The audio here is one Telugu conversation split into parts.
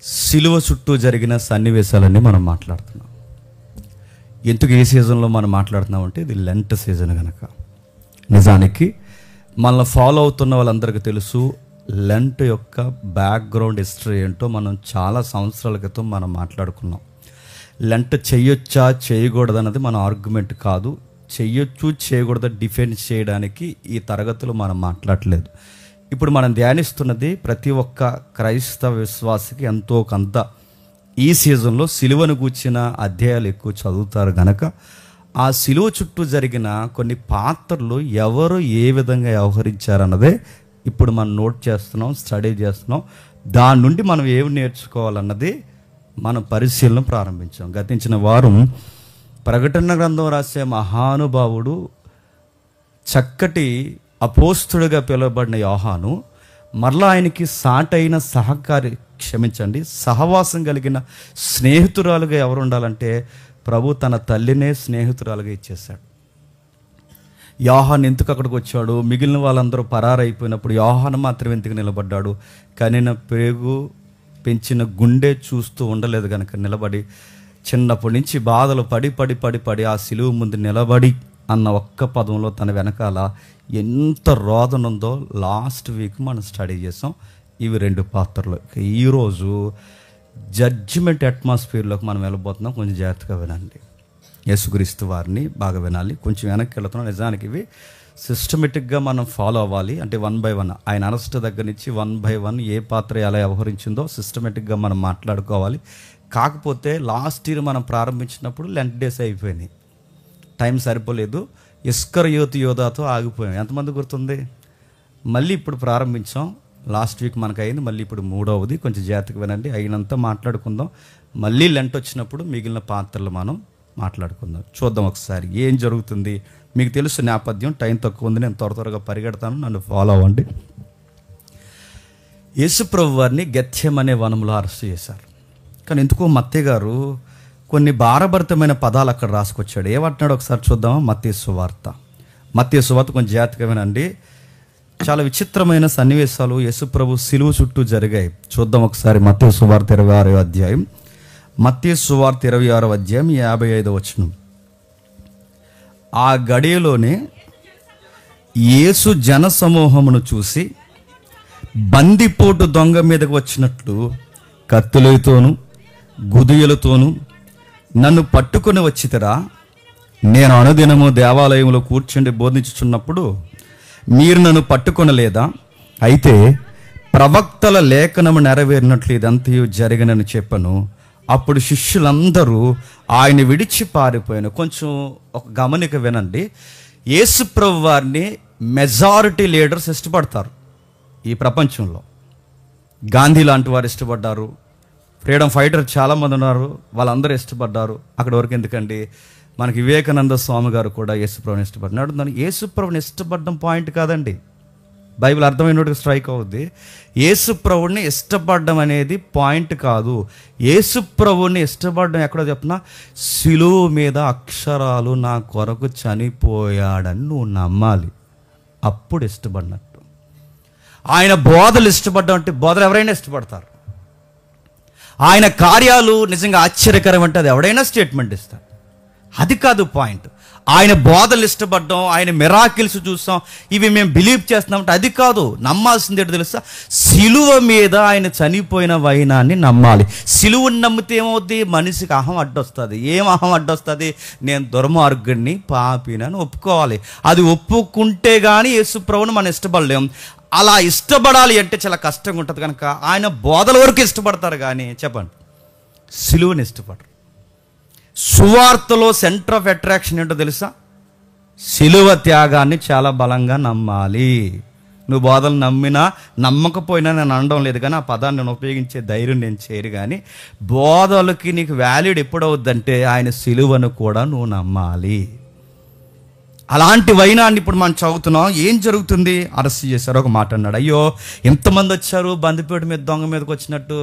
సిలువ చుట్టూ జరిగిన సన్నివేశాలన్నీ మనం మాట్లాడుతున్నాం. ఎందుకు ఏ సీజన్లో మనం మాట్లాడుతున్నాం అంటే ఇది లెంట్ సీజన్ కనుక. నిజానికి మనల్ని ఫాలో అవుతున్న వాళ్ళందరికీ తెలుసు లెంట్ యొక్క బ్యాక్గ్రౌండ్ హిస్టరీ ఏంటో మనం చాలా సంవత్సరాల క్రితం మనం మాట్లాడుకున్నాం. లెంట్ చేయొచ్చా చేయకూడదు అన్నది మన ఆర్గ్యుమెంట్ కాదు. చెయ్యొచ్చు చేయకూడదు డిఫెండ్ చేయడానికి ఈ తరగతులు మనం మాట్లాడలేదు. ఇప్పుడు మనం ధ్యానిస్తున్నది ప్రతి ఒక్క క్రైస్తవ విశ్వాసికి ఎంతో కొంత ఈ సీజన్లో సిలువను గూర్చిన అధ్యాయాలు ఎక్కువ చదువుతారు కనుక ఆ సిలువ చుట్టూ జరిగిన కొన్ని పాత్రలు ఎవరు ఏ విధంగా వ్యవహరించారన్నదే ఇప్పుడు మనం నోట్ చేస్తున్నాం, స్టడీ చేస్తున్నాం. దాని నుండి మనం ఏమి నేర్చుకోవాలన్నది మనం పరిశీలన ప్రారంభించాం. గతించిన వారం ప్రకటన గ్రంథం రాసే మహానుభావుడు, చక్కటి అపోస్తుడుగా పిలువబడిన యోహాను, మరలా ఆయనకి సాటైన సహవాసం కలిగిన స్నేహితురాలుగా ఎవరు ఉండాలంటే ప్రభు తన తల్లినే స్నేహితురాలుగా ఇచ్చేశాడు. యోహాను ఎందుకు అక్కడికి వచ్చాడు? మిగిలిన వాళ్ళందరూ పరారైపోయినప్పుడు యోహాను మాత్రం ఎందుకు నిలబడ్డాడు? కనిన పేగు పెంచిన గుండె చూస్తూ ఉండలేదు కనుక నిలబడి, చిన్నప్పటి నుంచి బాధలు పడి పడి పడి పడి ఆ సిలువ ముందు నిలబడి అన్న ఒక్క పదంలో తన వెనకాల ఎంత రోదన ఉందో లాస్ట్ వీక్ మనం స్టడీ చేసాం. ఇవి రెండు పాత్రలు. ఈరోజు జడ్జిమెంట్ అట్మాస్ఫియర్లోకి మనం వెళ్ళబోతున్నాం. కొంచెం జాగ్రత్తగా వినండి. యేసుక్రీస్తు వారిని బాగా వినాలి. కొంచెం వెనక్కి వెళుతున్నాం. నిజానికి ఇవి సిస్టమేటిక్గా మనం ఫాలో అవ్వాలి. అంటే 1 by 1 ఆయన అరెస్ట్ దగ్గర నుంచి 1 by 1 ఏ పాత్ర ఎలా వ్యవహరించిందో సిస్టమేటిక్గా మనం మాట్లాడుకోవాలి. కాకపోతే లాస్ట్ ఇయర్ మనం ప్రారంభించినప్పుడు లెంట్ డేస్ అయిపోయినాయి, టైం సరిపోలేదు. ఇస్కరియోతు యోధాతో ఆగిపోయాం. ఎంతమంది గుర్తుంది? మళ్ళీ ఇప్పుడు ప్రారంభించాం. లాస్ట్ వీక్ మనకు అయింది, మళ్ళీ ఇప్పుడు మూడవది. కొంచెం జాగ్రత్తగా వినండి. అయినంత మాట్లాడుకుందాం. మళ్ళీ లెంట్ వచ్చినప్పుడు మిగిలిన పాత్రలు మనం మాట్లాడుకుందాం. చూద్దాం ఒకసారి ఏం జరుగుతుంది. మీకు తెలుసు నేపథ్యం, టైం తక్కువ ఉంది, నేను త్వరగా పరిగెడతాను, నన్ను ఫాలో అవ్వండి. యేసుప్రభు వారిని గెత్సెమనే వనంలో అరెస్ట్ చేశారు. కానీ ఎందుకో మత్తయి గారు కొన్ని భారభరితమైన పదాలు అక్కడ రాసుకొచ్చాడు. ఏమంటున్నాడు ఒకసారి చూద్దామా? మత్తయి సువార్త కొంచెం జాగ్రత్తగా వినండి. చాలా విచిత్రమైన సన్నివేశాలు యేసుప్రభు సిలువ చుట్టూ జరిగాయి. చూద్దాం ఒకసారి. మత్తయి సువార్త 26వ అధ్యాయం. మత్తయి సువార్త 26వ అధ్యాయం 55వ వచనం. ఆ గడియలోనే యేసు జన సమూహమును చూసి బందిపోటు దొంగ మీదకు వచ్చినట్లు కత్తులతోనూ గుదియలతోనూ నన్ను పట్టుకొని వచ్చితరా? నేను అనుదినము దేవాలయంలో కూర్చుండి బోధించుచున్నప్పుడు మీరు నన్ను పట్టుకొనలేదా? అయితే ప్రవక్తల లేఖనము నెరవేరినట్లు ఇదంతయు జరిగినని చెప్పను. అప్పుడు శిష్యులందరూ ఆయన విడిచి పారిపోయాను. కొంచెం ఒక గమనిక వినండి. యేసుప్రభు వారిని మెజారిటీ లీడర్స్ ఇష్టపడతారు ఈ ప్రపంచంలో. గాంధీ లాంటి వారు ఇష్టపడ్డారు, ఫ్రీడమ్ ఫైటర్ చాలామంది ఉన్నారు, వాళ్ళందరూ ఇష్టపడ్డారు. అక్కడ వరకు ఎందుకండి, మనకి వివేకానంద స్వామి గారు కూడా యేసుప్రభుని ఇష్టపడినాడు. దాన్ని యేసుప్రభుని ఇష్టపడడం పాయింట్ కాదండి. బైబిల్ అర్థమైనట్టు స్ట్రైక్ అవుద్ది. యేసుప్రభుని ఇష్టపడడం అనేది పాయింట్ కాదు. యేసుప్రభుని ఇష్టపడడం ఎక్కడో చెప్పినా, సిలువ మీద అక్షరాలు నా కొరకు చనిపోయాడని నువ్వు నమ్మాలి, అప్పుడు ఇష్టపడినట్టు. ఆయన బోధలు ఇష్టపడడం అంటే, బోధలు ఎవరైనా ఇష్టపడతారు. ఆయన కార్యాలు నిజంగా ఆశ్చర్యకరం అంటే అది ఎవడైనా స్టేట్మెంట్ ఇస్తాడు. అది కాదు పాయింట్. ఆయన బోధలు ఇష్టపడ్డాం, ఆయన మిరాకిల్స్ చూస్తాం, ఇవి మేము బిలీవ్ చేస్తున్నామంటే అది కాదు. నమ్మాల్సింది ఏంటో తెలుసా? సిలువ మీద ఆయన చనిపోయిన వైనాన్ని నమ్మాలి. సిలువను నమ్మితే ఏమవుద్ది? మనిషికి అహం అడ్డొస్తుంది. ఏం అహం అడ్డొస్తుంది? నేను దుర్మార్గుడిని, పాపినని ఒప్పుకోవాలి. అది ఒప్పుకుంటే కానీ యేసుప్రభుని మనం ఇష్టపడలేం. అలా ఇష్టపడాలి అంటే చాలా కష్టంగా ఉంటుంది కనుక ఆయన బోధల వరకు ఇష్టపడతారు, కానీ చెప్పండి సిలువని ఇష్టపడరు. సువార్తలో సెంటర్ ఆఫ్ అట్రాక్షన్ ఏంటో తెలుసా? సిలువ త్యాగాన్ని చాలా బలంగా నమ్మాలి. నువ్వు బోధలు నమ్మినా నమ్మకపోయినా నేను అనడం లేదు, కానీ ఆ పదాన్ని నేను ఉపయోగించే ధైర్యం నేను చేయరు. కానీ బోధలకి నీకు వ్యాలిడ్ ఎప్పుడవుద్దంటే ఆయన సిలువను కూడా నువ్వు నమ్మాలి. అలాంటి వైనాన్ని ఇప్పుడు మనం చదువుతున్నాం. ఏం జరుగుతుంది? అరెస్ట్ చేశారు. ఒక మాట అన్నాడు, అయ్యో ఎంతమంది వచ్చారు బందిపోటు మీద దొంగ మీదకి వచ్చినట్టు.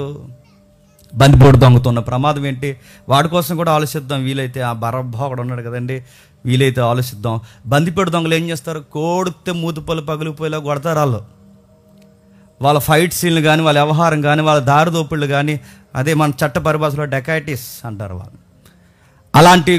బందిపోటు దొంగతో ఉన్న ప్రమాదం ఏంటి? వాడి కోసం కూడా ఆలోచిద్దాం. వీలైతే ఆ బరబ్బా కూడా ఉన్నాడు కదండి, వీలైతే ఆలోచిద్దాం. బందిపోటు దొంగలు ఏం చేస్తారు? కోడితే మూతుపళ్ళు పగిలిపోయేలా కొడతారు. వాళ్ళు వాళ్ళ ఫైట్ సీన్లు కానీ, వాళ్ళ వ్యవహారం కానీ, వాళ్ళ దారిదోపుళ్ళు కానీ, అదే మన చట్ట పరిభాషలో డెకాటిస్ అంటారు వాళ్ళు. అలాంటి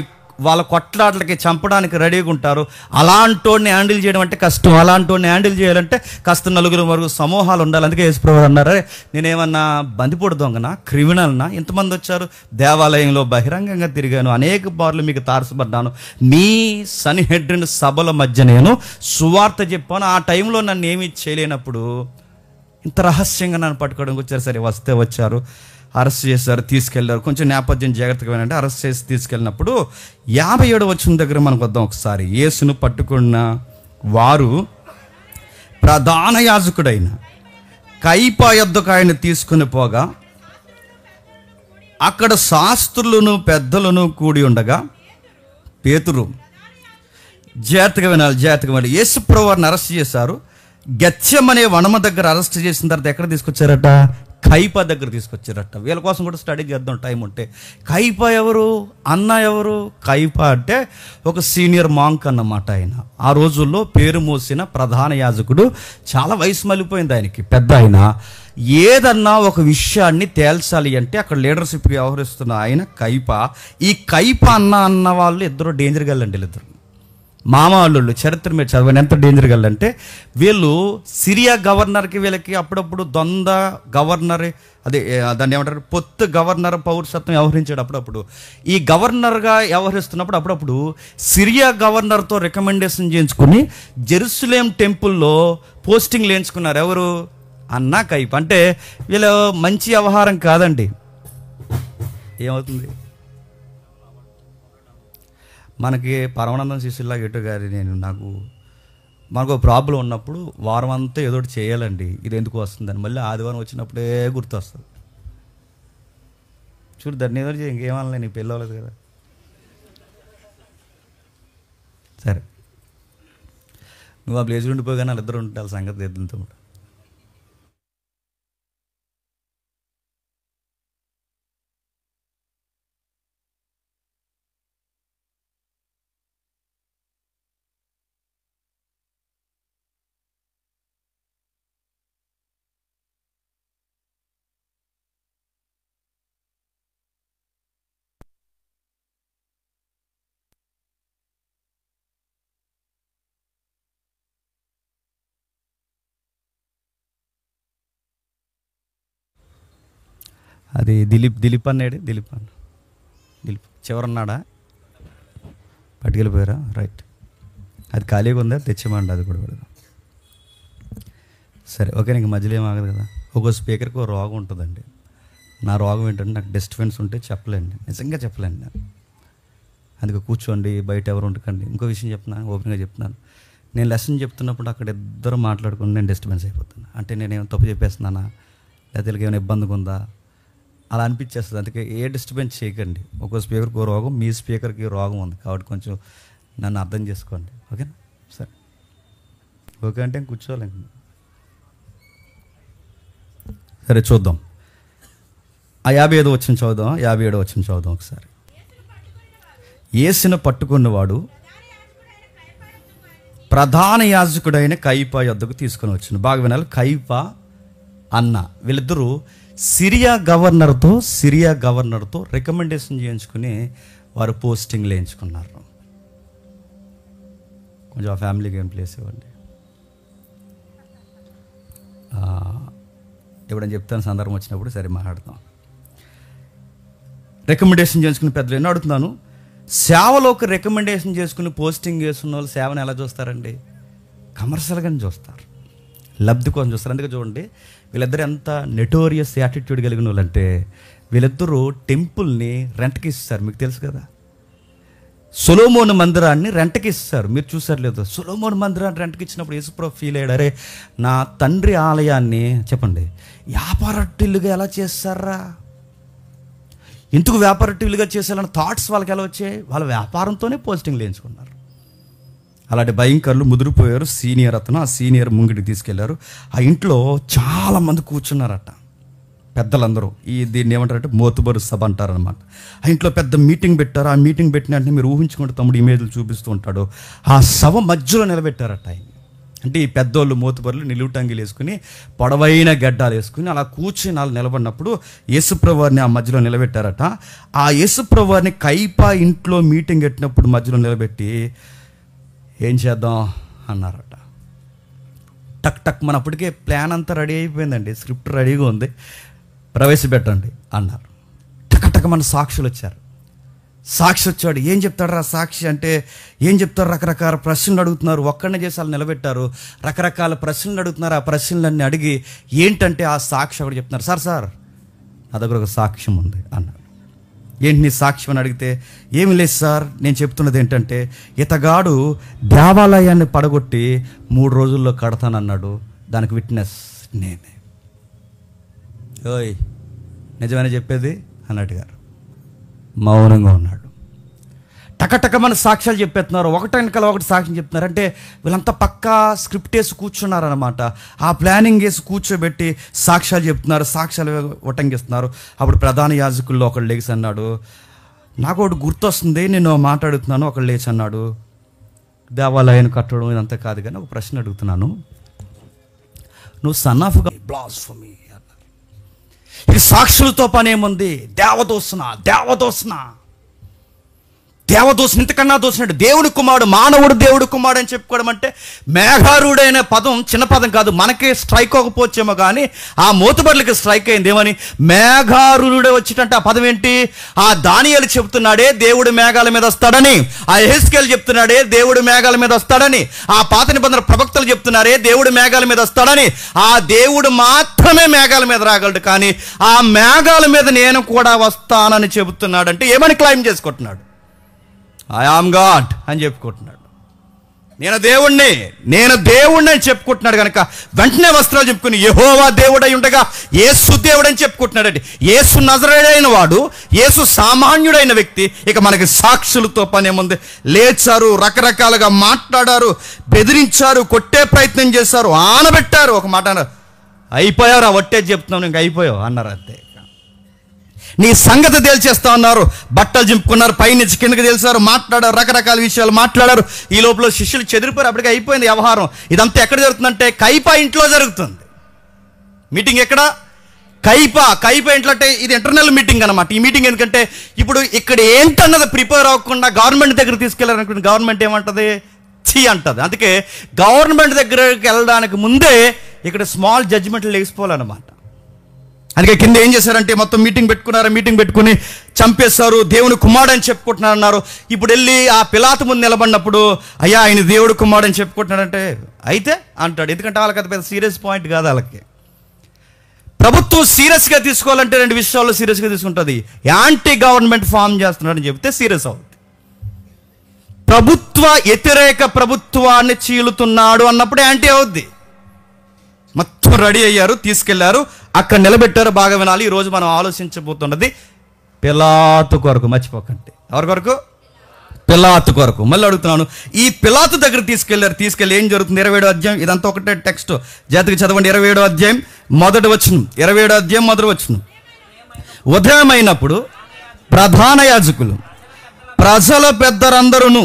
వాళ్ళ కొట్లాటలకి చంపడానికి రెడీగా ఉంటారు. అలాంటోడిని హ్యాండిల్ చేయడం అంటే కష్టం. అలాంటోడిని హ్యాండిల్ చేయాలంటే కాస్త నలుగురు వరకు సమూహాలు ఉండాలి. అందుకే యేసుప్రభువు అన్నారు, నేనేమన్నా బందిపోటు దొంగనా, క్రిమినల్నా, ఇంతమంది వచ్చారు, దేవాలయంలో బహిరంగంగా తిరిగాను, అనేక బార్లు మీకు తారసపడ్డాను, మీ సన్హెడ్రిన్ సభల మధ్య నేను సువార్త చెప్పాను, ఆ టైంలో నన్ను ఏమీ చేయలేనప్పుడు ఇంత రహస్యంగా నన్ను పట్టుకోవడానికి వచ్చారు. సరే వస్తే వచ్చారు, అరెస్ట్ చేశారు, తీసుకెళ్లారు. కొంచెం నేపథ్యం జాగ్రత్తగా వినండి. అరెస్ట్ చేసి తీసుకెళ్ళినప్పుడు 57వ వచనం దగ్గర మనకు వద్దాం ఒకసారి. యేసును పట్టుకున్న వారు ప్రధాన యాజకుడైన కయపా యొద్దకు ఆయన తీసుకుని పోగా అక్కడ శాస్త్రులను పెద్దలను కూడి ఉండగా పేతురు, జాగ్రత్తగా వినాలి, యేసుప్రభువు వారిని అరెస్ట్ చేశారు. గెత్సెమనే వనమ దగ్గర అరెస్ట్ చేసిన తర్వాత ఎక్కడ తీసుకొచ్చారట? కయపా దగ్గర తీసుకొచ్చారట. వీళ్ళ కోసం కూడా స్టడీ చేద్దాం టైం ఉంటే. కయపా ఎవరు, అన్న ఎవరు? కయపా అంటే ఒక సీనియర్ మాంక్ అన్నమాట. ఆయన ఆ రోజుల్లో పేరు మోసిన ప్రధాన యాజకుడు. చాలా వయసు మళ్ళీపోయింది ఆయనకి, పెద్ద ఆయన. ఏదన్నా ఒక విషయాన్ని తేల్చాలి అంటే అక్కడ లీడర్షిప్కి వ్యవహరిస్తున్న ఆయన కయపా. ఈ కయపా అన్న వాళ్ళు ఇద్దరు డేంజర్ గల్లండి. వీళ్ళిద్దరు మామ వాళ్ళు. చరిత్ర మీరు చదవండి ఎంత డేంజర్ గల్లంటే, వీళ్ళు సిరియా గవర్నర్కి వీళ్ళకి అప్పుడప్పుడు ద్వంద్వ గవర్నర్, అదే దాన్ని ఏమంటారు, పొత్తు గవర్నర్ పౌరసత్వం వ్యవహరించాడు. అప్పుడప్పుడు ఈ గవర్నర్గా వ్యవహరిస్తున్నప్పుడు అప్పుడప్పుడు సిరియా గవర్నర్తో రికమెండేషన్ చేయించుకుని జెరూసలేం టెంపుల్లో పోస్టింగ్ వేయించుకున్నారు. ఎవరు? అన్న కయప. అంటే వీళ్ళు మంచి వ్యవహారం కాదండి. ఏమవుతుంది? మనకి పరమానందం శిష్యుల్లాగా ఎటు గారి మనకు ప్రాబ్లం ఉన్నప్పుడు వారం అంతా ఏదో ఒకటి చేయాలండి. ఇది ఎందుకు వస్తుందని మళ్ళీ ఆదివారం వచ్చినప్పుడే గుర్తొస్తుంది. చూడు దాన్ని ఏదో చేయి, ఇంకేమన్నా నీకు పెళ్ళి అవ్వలేదు కదా. సరే నువ్వు ఆ ప్లేస్ ఉండిపోగానే వాళ్ళిద్దరు ఉంటారు, సంగతి ఎద్దులతో. అది దిలీప్ అన్నాడు. దిలీప్ చివరన్నాడా? పట్టుకెళ్ళిపోయారా? రైట్. అది ఖాళీగా ఉందా? తెచ్చేమండి, అది కూడా పెడదాం. సరే ఓకే. నీకు మధ్యలో ఏం ఆగదు కదా. ఒక్కో స్పీకర్కి ఒక రోగం ఉంటుందండి. నా రోగం ఏంటంటే నాకు డిస్టర్బెన్స్ ఉంటే చెప్పలేండి, నిజంగా చెప్పలేండి నేను. అందుకే కూర్చోండి, బయట ఎవరు ఉండకండి. ఇంకో విషయం చెప్తున్నాను, ఓపెన్గా చెప్తున్నాను. నేను లెసన్ చెప్తున్నప్పుడు అక్కడ ఇద్దరు మాట్లాడుకుని నేను డిస్టర్బెన్స్ అయిపోతున్నాను. అంటే నేనేమో తప్పు చెప్పేస్తున్నానా, లేకపోతే ఏమైనా ఇబ్బందిగా ఉందా, అలా అనిపించేస్తుంది. అందుకే ఏ డిస్టర్బెన్స్ చేయకండి. ఒక్కో స్పీకర్కి ఒక రోగం, మీ స్పీకర్కి రోగం ఉంది కాబట్టి కొంచెం నన్ను అర్థం చేసుకోండి, ఓకేనా? సరే ఓకే అంటే కూర్చోవాలి. సరే చూద్దాం. ఆ 55వ వచనం చదువుదాం, 57వ వచనం చదువుదాం ఒకసారి. యేసును పట్టుకున్నవాడు ప్రధాన యాజకుడైన కయపా యొద్దకు తీసుకొని వచ్చాను. బాగా వినాలి, కయపా అన్న వీళ్ళిద్దరూ సిరియా గవర్నర్తో రికమెండేషన్ చేయించుకుని వారు పోస్టింగ్లు వేయించుకున్నారు. కొంచెం ఆ ఫ్యామిలీకి ఏం ప్లేస్ ఇవ్వండి. ఎప్పుడైనా చెప్తాను సందర్భం వచ్చినప్పుడు, సరే మాట్లాడతాం. రికమెండేషన్ చేసుకుని పెద్దలు ఎన్నో అడుగుతున్నాను. సేవలోకి రికమెండేషన్ చేసుకుని పోస్టింగ్ చేస్తున్న వాళ్ళు సేవను ఎలా చూస్తారండి? కమర్షియల్గానే చూస్తారు, లబ్ధి కోసం చూస్తారు. అందుకే చూడండి, వీళ్ళిద్దరు ఎంత నెటోరియస్ యాటిట్యూడ్ కలిగిన వాళ్ళు అంటే, వీళ్ళిద్దరూ టెంపుల్ని రెంట్కి ఇస్తారు. మీకు తెలుసు కదా, సొలొమోను మందిరాన్ని రెంట్కి ఇస్తారు. మీరు చూసారు లేదు? సొలొమోను మందిరాన్ని రెంట్కి ఇచ్చినప్పుడు యేసుప్రభువు ఫీల్ అయ్యాడు, అరే నా తండ్రి ఆలయాన్ని చెప్పండి వ్యాపారట్టిల్లుగా ఎలా చేస్తారా, ఎందుకు వ్యాపారట్టిల్లుగా చేసేయాలన్న థాట్స్ వాళ్ళకి ఎలా వచ్చాయి? వాళ్ళ వ్యాపారంతోనే పోస్టింగ్లు వేయించుకున్నారు. అలాంటి భయంకరులు ముదిరిపోయారు. సీనియర్ అతను, ఆ సీనియర్ ముంగిటికి తీసుకెళ్లారు. ఆ ఇంట్లో చాలామంది కూర్చున్నారట, పెద్దలందరూ. దీన్ని ఏమంటారంటే మోతుబరు సభ అంటారనమాట. ఆ ఇంట్లో పెద్ద మీటింగ్ పెట్టారు. ఆ మీటింగ్ పెట్టిన వెంటనే మీరు ఊహించుకుంటే తమ్ముడు ఇమేజ్లు చూపిస్తూ ఉంటాడు. ఆ సభ మధ్యలో నిలబెట్టారట ఆయన. అంటే ఈ పెద్దోళ్ళు మోతుబరులు నిలువుటంగిలు వేసుకుని పొడవైన గడ్డాలు వేసుకుని అలా కూర్చుని నాలుగు నిలబడినప్పుడు యేసుప్రభు వారిని ఆ మధ్యలో నిలబెట్టారట. ఆ యేసుప్రభు వారిని కైపా ఇంట్లో మీటింగ్ పెట్టినప్పుడు మధ్యలో నిలబెట్టి ఏం చేద్దాం అన్నారట. టక్ టక్ మన అప్పటికే ప్లాన్ అంతా రెడీ అయిపోయిందండి, స్క్రిప్ట్ రెడీగా ఉంది, ప్రవేశపెట్టండి అన్నారు. టక్ టక్ మన సాక్షులు వచ్చారు. సాక్షి వచ్చాడు. ఏం చెప్తాడు సాక్షి అంటే ఏం చెప్తారు? రకరకాల ప్రశ్నలు అడుగుతున్నారు. ఒక్కడనే చేసి వాళ్ళు నిలబెట్టారు. రకరకాల ప్రశ్నలు అడుగుతున్నారు. ఆ ప్రశ్నలన్నీ అడిగి ఏంటంటే ఆ సాక్షి ఒకటి చెప్తున్నారు. సార్ నా దగ్గర ఒక సాక్ష్యం ఉంది అన్నాడు. ఏంటి నీ సాక్ష్యం అని అడిగితే, ఏమి లేదు సార్, నేను చెప్తున్నది ఏంటంటే ఇతగాడు దేవాలయాన్ని పడగొట్టి 3 రోజుల్లో కడతానన్నాడు, దానికి విట్నెస్ నేనే. ఓయ్ నిజమని చెప్పేది అన్నట్టుగారు మౌనంగా ఉన్నాడు. టకటక మన సాక్ష్యాలు చెప్పేస్తున్నారు. ఒకటెనకాల ఒకటి సాక్ష్యం చెప్తున్నారు. అంటే వీళ్ళంతా పక్కా స్క్రిప్ట్ వేసి కూర్చున్నారనమాట. ఆ ప్లానింగ్ వేసి కూర్చోబెట్టి సాక్ష్యాలు చెప్తున్నారు, సాక్ష్యాలు ఉటంకిస్తున్నారు. అప్పుడు ప్రధాన యాజకుల్లో ఒకడు లేచి అన్నాడు, నాకు ఒకటి గుర్తొస్తుంది, నేను మాట్లాడుతున్నాను. ఒకడు లేచి అన్నాడు, దేవాలయాన్ని కట్టడం ఇదంతా కాదు కానీ ఒక ప్రశ్న అడుగుతున్నాను, నువ్వు సన్ ఆఫ్ బ్లాస్ఫమీ అన్నారు. ఈ సాక్షులతో పని ఏముంది? దేవదూషణ ఇంతకన్నా దోసినట్టు దేవుడి కుమారుడు, మానవుడు దేవుడి కుమారుడు అని చెప్పుకోవడం అంటే మేఘారుడైన పదం చిన్న పదం కాదు. మనకే స్ట్రైక్ అవ్వకపోవచ్చేమో కానీ ఆ మోతుబర్లకి స్ట్రైక్ అయింది. ఏమని? మేఘారుడే వచ్చేటంటే ఆ పదం ఏంటి? ఆ దానియేలు చెప్తున్నాడే దేవుడు మేఘాల మీద వస్తాడని, ఆ యెహెజ్కేలు చెప్తున్నాడే దేవుడు మేఘాల మీద వస్తాడని, ఆ పాత నిబంధన ప్రవక్తలు చెప్తున్నారే దేవుడు మేఘాల మీద వస్తాడని. ఆ దేవుడు మాత్రమే మేఘాల మీద రాగలడు, కానీ ఆ మేఘాల మీద నేను కూడా వస్తానని చెబుతున్నాడంటే ఏమని క్లైమ్ చేసుకుంటున్నాడు? ఐ ఆమ్ గాడ్ అని చెప్పుకుంటున్నాడు. నేను దేవుణ్ణి అని చెప్పుకుంటున్నాడు. కనుక వెంటనే వస్త్రాలు చెప్పుకుని యెహోవా దేవుడై ఉండగా యేసు దేవుడని చెప్పుకుంటున్నాడండి. యేసు నజరేయుడైన వాడు, యేసు సామాన్యుడైన వ్యక్తి. ఇక మనకి సాక్షులతో పని ఏముంది? లేచారు, రకరకాలుగా మాట్లాడారు, బెదిరించారు, కొట్టే ప్రయత్నం చేశారు, ఆనబెట్టారు. ఒక మాట అన్నారు, అయిపోయారు, వట్టేది చెప్తున్నాను, ఇంక అయిపోయావు అన్నారు. అంతే, నీ సంగతి తేల్చేస్తా ఉన్నారు. బట్టలు చింపుకున్నారు, పైనుంచి కిందకి తెలిసారు, మాట్లాడారు, రకరకాల విషయాలు మాట్లాడారు. ఈ లోపల శిష్యులు చెదిరిపోయారు. అప్పటికి అయిపోయింది వ్యవహారం. ఇదంతా ఎక్కడ జరుగుతుందంటే కైపా ఇంట్లో జరుగుతుంది. మీటింగ్ ఎక్కడ? కైపా ఇంట్లో. అంటే ఇది ఇంటర్నల్ మీటింగ్ అనమాట. ఈ మీటింగ్ ఎందుకంటే ఇప్పుడు ఇక్కడ ఏంటన్నది ప్రిపేర్ అవ్వకుండా గవర్నమెంట్ దగ్గర తీసుకెళ్లారనుకుంటే గవర్నమెంట్ ఏమంటది? ఛీ అంటది. అందుకే గవర్నమెంట్ దగ్గరికి వెళ్ళడానికి ముందే ఇక్కడ స్మాల్ జడ్జిమెంట్లు లేచిపోవాలన్నమాట. అందుకే కింద ఏం చేశారంటే మొత్తం మీటింగ్ పెట్టుకున్నారు. మీటింగ్ పెట్టుకుని చంపేశారు, దేవుని కుమారుడు అని చెప్పుకుంటున్నారు అన్నారు. ఇప్పుడు వెళ్ళి ఆ పిలాతు ముందు నిలబడినప్పుడు అయ్యా ఆయన దేవుడు కుమారుడు అని చెప్పుకుంటున్నాడంటే అయితే అంటాడు. ఎందుకంటే వాళ్ళకి అది పెద్ద సీరియస్ పాయింట్ కాదు. వాళ్ళకి ప్రభుత్వం సీరియస్గా తీసుకోవాలంటే 2 విషయాల్లో సీరియస్గా తీసుకుంటుంది. యాంటీ గవర్నమెంట్ ఫామ్ చేస్తున్నాడని చెప్తే సీరియస్ అవుతుంది. ప్రభుత్వ వ్యతిరేక ప్రభుత్వాన్ని చీలుతున్నాడు అన్నప్పుడు యాంటీ అవుద్ది. మొత్తం రెడీ అయ్యారు, తీసుకెళ్లారు, అక్కడ నిలబెట్టారు. బాగా వినాలి. ఈరోజు మనం ఆలోచించబోతున్నది పిలాతు కొరకు. మర్చిపోకండి. ఎవరి కొరకు? పిలాతు కొరకు. మళ్ళీ అడుగుతున్నాను, ఈ పిలాతు దగ్గర తీసుకెళ్ళి ఏం జరుగుతుంది? 27వ అధ్యాయం. ఇదంతా ఒకటే టెక్స్ట్, జాతికి చదవండి. 27వ అధ్యాయం మొదటి వచనం. 27వ అధ్యాయం మొదటి వచనం. ఉదయం అయినప్పుడు ప్రధాన యాజకులు ప్రజల పెద్దరందరూ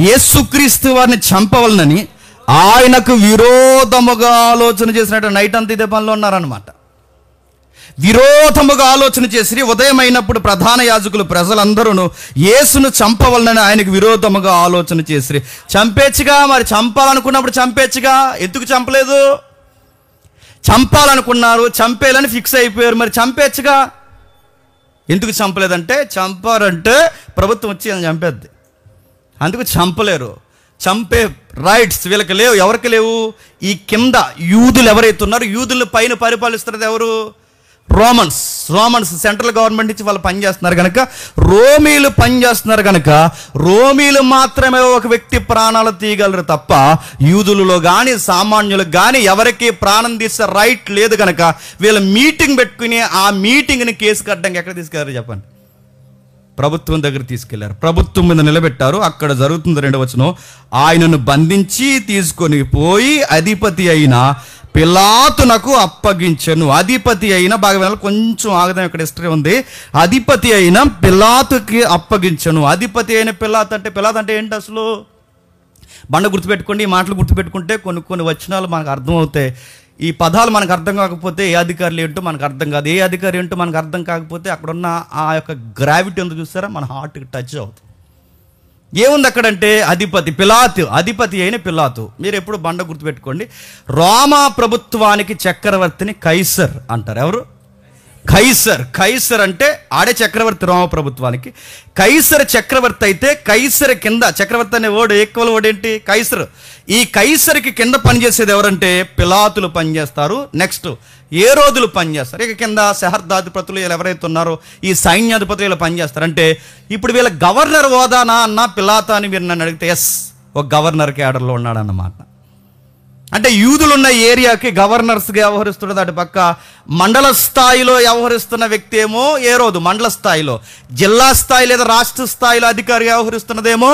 యేసుక్రీస్తు వారిని చంపవలనని ఆయనకు విరోధముగా ఆలోచన చేసినట్టు నైట్ అంతా ఇదే పనిలో ఉన్నారనమాట. విరోధముగా ఆలోచన చేసి ఉదయం అయినప్పుడు ప్రధాన యాజకులు ప్రజలందరూ యేసును చంపవలనని ఆయనకు విరోధముగా ఆలోచన చేసి, చంపేచ్చుగా, మరి చంపాలనుకున్నప్పుడు చంపేచ్చుగా, ఎందుకు చంపలేదు? చంపాలనుకున్నారు, చంపేయాలని ఫిక్స్ అయిపోయారు, మరి చంపేచ్చుగా, ఎందుకు చంపలేదంటే చంపారంటే ప్రభుత్వం వచ్చి అని చంపేద్ది, అందుకు చంపలేరు. చంపే రైట్స్ వీళ్ళకి లేవు. ఎవరికి లేవు? ఈ కింద యూదులు ఎవరైతే ఉన్నారో, యూదులను పైన పరిపాలిస్తున్నది ఎవరు? రోమన్స్ సెంట్రల్ గవర్నమెంట్ నుంచి వాళ్ళు పనిచేస్తున్నారు కనుక, రోమీలు పనిచేస్తున్నారు కనుక రోమీలు మాత్రమే ఒక వ్యక్తి ప్రాణాలు తీయగలరు తప్ప యూదులలో కానీ సామాన్యులకు కానీ ఎవరికి ప్రాణం తీసే రైట్ లేదు కనుక వీళ్ళు మీటింగ్ పెట్టుకుని ఆ మీటింగ్ని కేసు కట్టడానికి ఎక్కడ తీసుకెళ్లారు చెప్పండి? ప్రభుత్వం దగ్గర తీసుకెళ్లారు. ప్రభుత్వం మీద నిలబెట్టారు. అక్కడ జరుగుతుంది 2వ వచనం, ఆయనను బంధించి తీసుకొని పోయి అధిపతి అయిన పిలాతునకు అప్పగించెను. అధిపతి అయిన, బాగా కొంచెం ఆగదాం, ఇక్కడ హిస్టరీ ఉంది. అధిపతి అయిన పిలాతుకి అప్పగించెను. అధిపతి అయిన పిలాతు అంటే ఏంటి అసలు? బండ గుర్తుపెట్టుకోండి, ఈ మాటలు గుర్తుపెట్టుకుంటే కొన్ని కొన్ని వచనాలు మనకు అర్థమవుతాయి. ఈ పదాలు మనకు అర్థం కాకపోతే ఏ అధికారులు ఏంటో మనకు అర్థం కాదు, ఏ అధికారి ఏంటో మనకు అర్థం కాకపోతే అక్కడున్న ఆ యొక్క గ్రావిటీ ఉందో చూస్తారా, మన హార్ట్కి టచ్ అవుతుంది. ఏముంది అక్కడంటే అధిపతి పిలాతు, అధిపతి అయిన పిలాతు. మీరు ఎప్పుడు బండ గుర్తుపెట్టుకోండి. రోమా ప్రభుత్వానికి చక్రవర్తిని కైసర్ అంటారు. ఎవరు? కైసర్. కైసర్ అంటే ఆడే చక్రవర్తి రోమ ప్రభుత్వానికి. కైసర్ చక్రవర్తి అయితే కైసర్ కింద, చక్రవర్తి అనే వర్డ్ ఈక్వల్ వర్డ్ ఏంటి? కైసర్. ఈ కైసర్కి కింద పనిచేసేది ఎవరంటే పిలాతులు పనిచేస్తారు. నెక్స్ట్ ఏ రోజులు పనిచేస్తారు. ఇక కింద సహస్రాధిపతులు వీళ్ళు ఎవరైతే ఉన్నారో ఈ సైన్యాధిపతులు వీళ్ళు పనిచేస్తారు. అంటే ఇప్పుడు వీళ్ళ గవర్నర్ హోదానా అన్న పిలాతా అని మీరు నన్ను అడిగితే ఎస్, ఒక గవర్నర్ క్యాడర్లో ఉన్నాడన్నమాట. అంటే యూదులున్న ఏరియాకి గవర్నర్స్గా వ్యవహరిస్తున్నది. అటు పక్క మండల స్థాయిలో వ్యవహరిస్తున్న వ్యక్తి ఏమో ఏ రోజు మండల స్థాయిలో, జిల్లా స్థాయి లేదా రాష్ట్ర స్థాయిలో అధికారిగా వ్యవహరిస్తున్నదేమో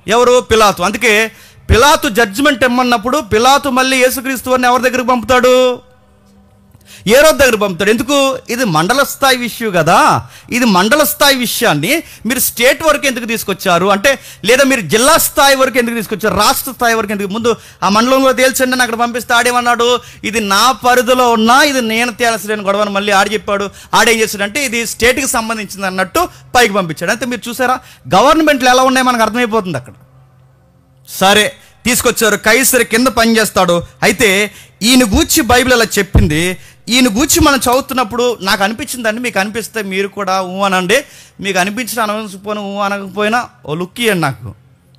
ఎవరు? పిలాతు. అందుకే పిలాతు జడ్జిమెంట్ ఇమ్మన్నప్పుడు పిలాతు మళ్ళీ యేసుక్రీస్తు వారిని ఎవరి దగ్గరికి పంపుతాడు? ఏ రోజు దగ్గర పంపుతాడు. ఎందుకు? ఇది మండల స్థాయి విషయం కదా. ఇది మండల స్థాయి విషయాన్ని మీరు స్టేట్ వరకు ఎందుకు తీసుకొచ్చారు అంటే, లేదా మీరు జిల్లా స్థాయి వరకు ఎందుకు తీసుకొచ్చారు, రాష్ట్ర స్థాయి వరకు ఎందుకు? ముందు ఆ మండలంలో తేల్చండి అని అక్కడ పంపిస్తే ఆడేమన్నాడు, ఇది నా పరిధిలో ఉన్నా ఇది నేను తేల్చలేని గొడవని మళ్ళీ ఆడ చెప్పాడు. ఆడేం చేశాడంటే ఇది స్టేట్కి సంబంధించింది అన్నట్టు పైకి పంపించాడు. అంతే. మీరు చూసారా గవర్నమెంట్లు ఎలా ఉన్నాయో మనకు అర్థమైపోతుంది అక్కడ. సరే తీసుకొచ్చారు. కైసర్ కింద పనిచేస్తాడు. అయితే ఈయన గూర్చి బైబిల్ అలా చెప్పింది. ఈయన గూర్చి మనం చదువుతున్నప్పుడు నాకు అనిపించిందండి, మీకు అనిపిస్తే మీరు కూడా అనండి. మీకు అనిపించిన అనకపోయినా అనకపోయినా ఓ లుక్ ఇవ్వండి.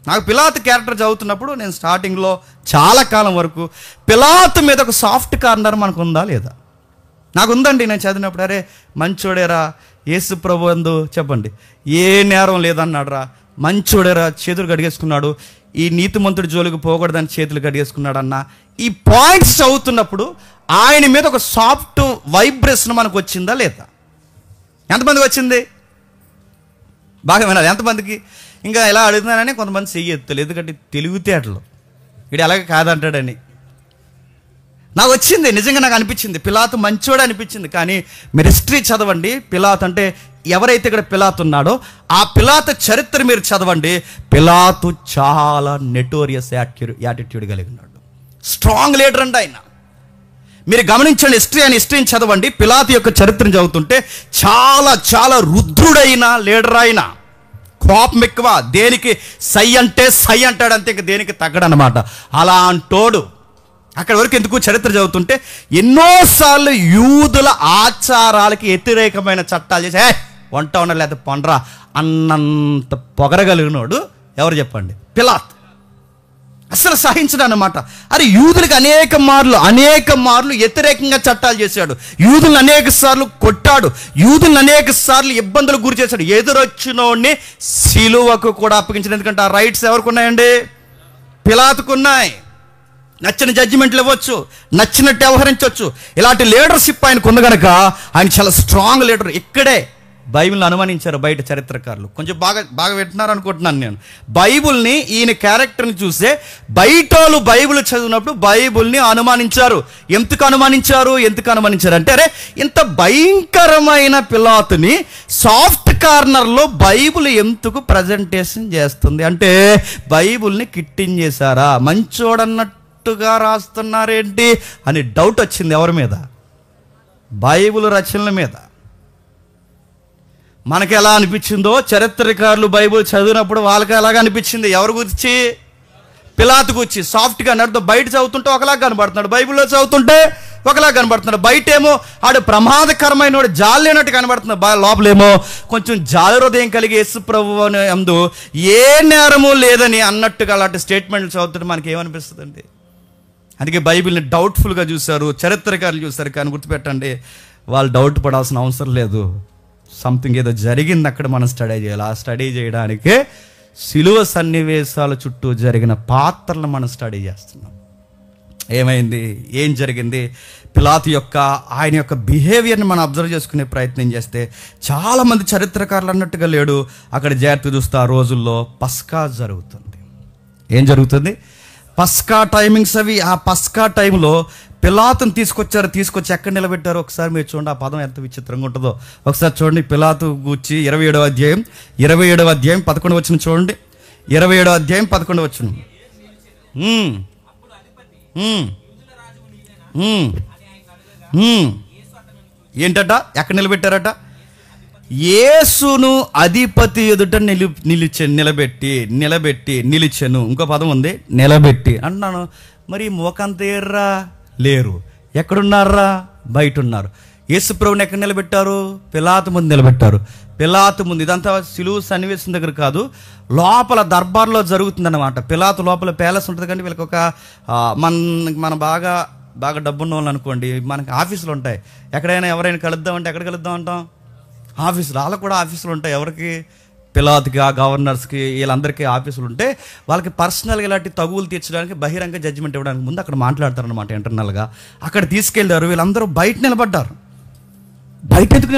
నాకు పిలాతు క్యారెక్టర్ చదువుతున్నప్పుడు నేను స్టార్టింగ్లో చాలా కాలం వరకు పిలాతు మీద ఒక సాఫ్ట్ కార్నర్ మనకు ఉందా లేదా? నాకు ఉందండి. నేను చదివినప్పుడు అరే మంచోడేరా, యేసు ప్రభు అందు చెప్పండి ఏ నేరం లేదన్నాడు రా, మంచోడేరా, చేతులు కడిగేసుకున్నాడు, ఈ నీతిమంతుడి జోలికి పోకూడదని చేతులు కడిగేసుకున్నాడు అన్న ఈ పాయింట్స్ చదువుతున్నప్పుడు ఆయన మీద ఒక సాఫ్ట్ వైబ్రేషన్ మనకు వచ్చిందా లేదా? ఎంతమందికి వచ్చింది? బాగా వినాలి. ఎంతమందికి? ఇంకా ఎలా అడుగుతున్నానని కొంతమంది చెయ్యెత్తలేదు, ఎందుకంటే తెలివితేటలు ఇది అలాగే కాదంటాడని. నాకు వచ్చింది, నిజంగా నాకు అనిపించింది పిలాతు మంచోడు అనిపించింది. కానీ మీరు హిస్టరీ చదవండి. పిలాతు అంటే ఎవరైతే ఇక్కడ పిలాతు ఉన్నాడో ఆ పిలాతు చరిత్ర మీరు చదవండి. పిలాతు చాలా నెటోరియస్ యాటిట్యూడ్ కలిగి ఉన్నాడు. స్ట్రాంగ్ లీడర్ అండి ఆయన. మీరు గమనించండి, హిస్టరీని చదవండి. పిలాతు యొక్క చరిత్రను చదువుతుంటే చాలా చాలా రుద్రుడైన లీడర్ ఆయన. కోపం ఎక్కువ, దేనికి సై అంటే సై అంటాడు అంతే, ఇంకా దేనికి తగ్గడనమాట. అలా అంటోడు. అక్కడ వరకు ఎందుకు చరిత్ర చదువుతుంటే ఎన్నోసార్లు యూదుల ఆచారాలకి వ్యతిరేకమైన చట్టాలు చేసి వంట ఉండాలి లేకపోతే పండ్రా అన్నంత పొగరగలిగినోడు ఎవరు చెప్పండి? పిలాతు. అసలు సహించడు అన్నమాట. అరే యూదులకు అనేక మార్లు వ్యతిరేకంగా చట్టాలు చేశాడు. యూదులను అనేక సార్లు కొట్టాడు. యూదులను అనేక సార్లు ఇబ్బందులకు గురి చేశాడు. ఎదురొచ్చినోడిని సిలువకు కూడా అప్పగించాడు. ఎందుకంటే ఆ రైట్స్ ఎవరికి ఉన్నాయండి? పిలాతుకున్నాయి. నచ్చిన జడ్జిమెంట్లు ఇవ్వచ్చు, నచ్చినట్టు వ్యవహరించవచ్చు. ఇలాంటి లీడర్షిప్ ఆయనకు ఉంది కనుక ఆయన చాలా స్ట్రాంగ్ లీడర్. ఇక్కడే బైబిల్ని అనుమానించారు బయట చరిత్రకారులు. కొంచెం బాగా వింటున్నారు అనుకుంటున్నాను నేను. బైబిల్ని, ఈయన క్యారెక్టర్ని చూసే బయటోళ్ళు బైబిల్ చదివినప్పుడు బైబిల్ని అనుమానించారు. ఎందుకు అనుమానించారు అంటే, అరే ఇంత భయంకరమైన పిలాతుని సాఫ్ట్ కార్నర్లో బైబిల్ ఎందుకు ప్రజెంటేషన్ చేస్తుంది అంటే, బైబిల్ని కిట్టించేశారా, మంచోడన్నట్టుగా రాస్తున్నారేంటి అని డౌట్ వచ్చింది. ఎవరి మీద? బైబిల్ రచనల మీద. మనకి ఎలా అనిపించిందో చరిత్రకారులు బైబిల్ చదివినప్పుడు వాళ్ళకి ఎలాగ అనిపించింది. ఎవరి గురించి? పిలాతు గురించి. సాఫ్ట్గా నడుతూ బయట చదువుతుంటే ఒకలాగా కనబడుతున్నాడు, బైబిల్లో చదువుతుంటే ఒకలాగా కనబడుతున్నాడు. బయటేమో ఆడు ప్రమాదకరమైన వాడు, జాలి లేనట్టు కనబడుతున్నాడు. లోపలేమో కొంచెం జాలి హృదయం కలిగి యేసు ప్రభువు అందు ఏ నేరము లేదని అన్నట్టుగా అలాంటి స్టేట్మెంట్లు చదువుతుంటే మనకి ఏమనిపిస్తుందండి? అందుకే బైబిల్ని డౌట్ఫుల్గా చూశారు, చరిత్రకారులు చూశారు. కానీ గుర్తుపెట్టండి, వాళ్ళు డౌట్ పడాల్సిన అవసరం లేదు. సంథింగ్ ఏదో జరిగింది అక్కడ, మనం స్టడీ చేయాలి. ఆ స్టడీ చేయడానికే సిలువ సన్నివేశాల చుట్టూ జరిగిన పాత్రలను మనం స్టడీ చేస్తున్నాం. ఏమైంది, ఏం జరిగింది, పిలాతు యొక్క ఆయన యొక్క బిహేవియర్ని మనం అబ్జర్వ్ చేసుకునే ప్రయత్నం చేస్తే చాలామంది చరిత్రకారులు అన్నట్టుగా లేడు. అక్కడ జాగ్రత్త చూస్తే ఆ రోజుల్లో పస్కా జరుగుతుంది. ఏం జరుగుతుంది? పస్కా టైమింగ్స్ అవి. ఆ పస్కా టైంలో పిలాతుని తీసుకొచ్చి ఎక్కడ నిలబెట్టారో ఒకసారి మీరు చూడండి. ఆ పదం ఎంత విచిత్రంగా ఉంటుందో ఒకసారి చూడండి. పిలాతు గూర్చి 27వ అధ్యాయం 11వ వచనం చూడండి. 27వ అధ్యాయం 11వ వచనం. ఉమ్, ఉమ్, ఉమ్, ఉమ్. ఏంటట? ఎక్కడ నిలబెట్టారట? యేసును అధిపతి ఎదుట నిలిచెను. ఇంకో పదం ఉంది, నిలబెట్టి అంటున్నాను. మరి మోకంత ఎర్రా లేరు, ఎక్కడున్నారా? బయట ఉన్నారు. యేసు ప్రభువుని ఎక్కడ నిలబెట్టారు? పిలాతు ముందు నిలబెట్టారు. పిలాతు ముందు, ఇదంతా సిలువ సన్నివేశం దగ్గర కాదు, లోపల దర్బార్లో జరుగుతుందన్నమాట. పిలాతు లోపల ప్యాలెస్ ఉంటుంది, కానీ వీళ్ళకి ఒక మన బాగా డబ్బున్న వాళ్ళు అనుకోండి, మనకి ఆఫీసులు ఉంటాయి. ఎక్కడైనా ఎవరైనా కలుద్దామంటే ఎక్కడ కలుద్దాం అంటాం? ఆఫీసులు. వాళ్ళకు కూడా ఆఫీసులు ఉంటాయి. ఎవరికి? పిలాతుకి, ఆ గవర్నర్స్కి, వీళ్ళందరికీ ఆఫీసులు ఉంటే వాళ్ళకి పర్సనల్గా ఇలాంటి తగువులు తీర్చడానికి, బహిరంగ జడ్జిమెంట్ ఇవ్వడానికి ముందు అక్కడ మాట్లాడతారనమాట ఇంటర్నల్గా. అక్కడ తీసుకెళ్ళారు. వీళ్ళందరూ బయట నిలబడ్డారు. బయట ఎందుకు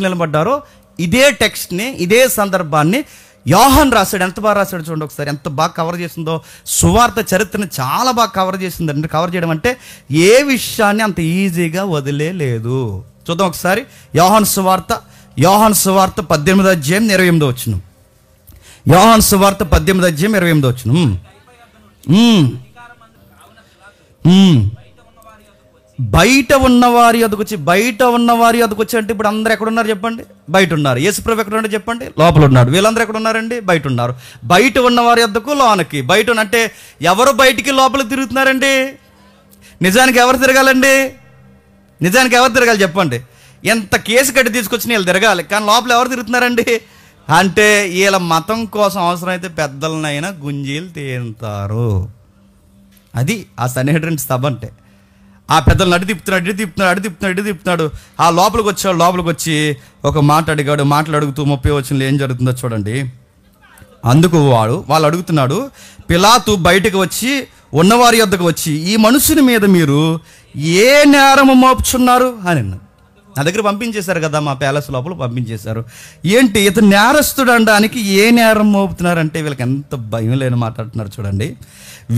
నిలబడ్డారో ఇదే టెక్స్ట్ని, ఇదే సందర్భాన్ని యోహాన్ రాశాడు. ఎంత బాగా రాశాడు చూడండి ఒకసారి, ఎంత బాగా కవర్ చేసిందో. సువార్త చరిత్రని చాలా బాగా కవర్ చేసిందండి. కవర్ చేయడం అంటే ఏ విషయాన్ని అంత ఈజీగా వదిలేదు. చూద్దాం ఒకసారి. యోహాను సువార్త 18వ అధ్యాయం 28వ వచనం. యోహాను సువార్త 18వ అధ్యాయం 28వ వచనం. బయట ఉన్నవారి వద్దకు వచ్చి అంటే ఇప్పుడు అందరు ఎక్కడ ఉన్నారు చెప్పండి? బయట ఉన్నారు. యేసుప్రభు ఎక్కడ ఉన్నాడు చెప్పండి? లోపల ఉన్నాడు. వీళ్ళందరూ ఎక్కడ ఉన్నారండి? బయట ఉన్నారు. బయట ఉన్నవారి వద్దకు, లోనకి. బయట అంటే ఎవరు బయటికి లోపల తిరుగుతున్నారండి? నిజానికి ఎవరు తిరగాలండి? చెప్పండి. ఎంత కేసు కట్టి తీసుకొచ్చిన వీళ్ళు తిరగాలి, కానీ లోపల ఎవరు తిరుగుతున్నారండి? అంటే వీళ్ళ మతం కోసం అవసరమైతే పెద్దలనైనా గుంజీలు తీరుతారు. అది ఆ సన్హెడ్రిన్ సభ అంటే. ఆ పెద్దలను అడి తిప్పుతున్నాడు. ఆ లోపలికి వచ్చి ఒక మాట అడిగాడు. అడుగుతూ 30వ వచనంలో ఏం జరుగుతుందో చూడండి. అందుకు వాళ్ళు అడుగుతున్నాడు, పిలాతు బయటకు వచ్చి ఉన్నవారి వద్దకు వచ్చి, ఈ మనుషుని మీద మీరు ఏ నేరము మోపుచున్నారు అని నా దగ్గర పంపించేశారు కదా, మా ప్యాలెస్ లోపల పంపించేశారు. ఏంటి ఇతను నేరస్తుడు అనడానికి ఏ నేరం మోపుతున్నారంటే వీళ్ళకి ఎంత భయం లేని మాట్లాడుతున్నారు చూడండి.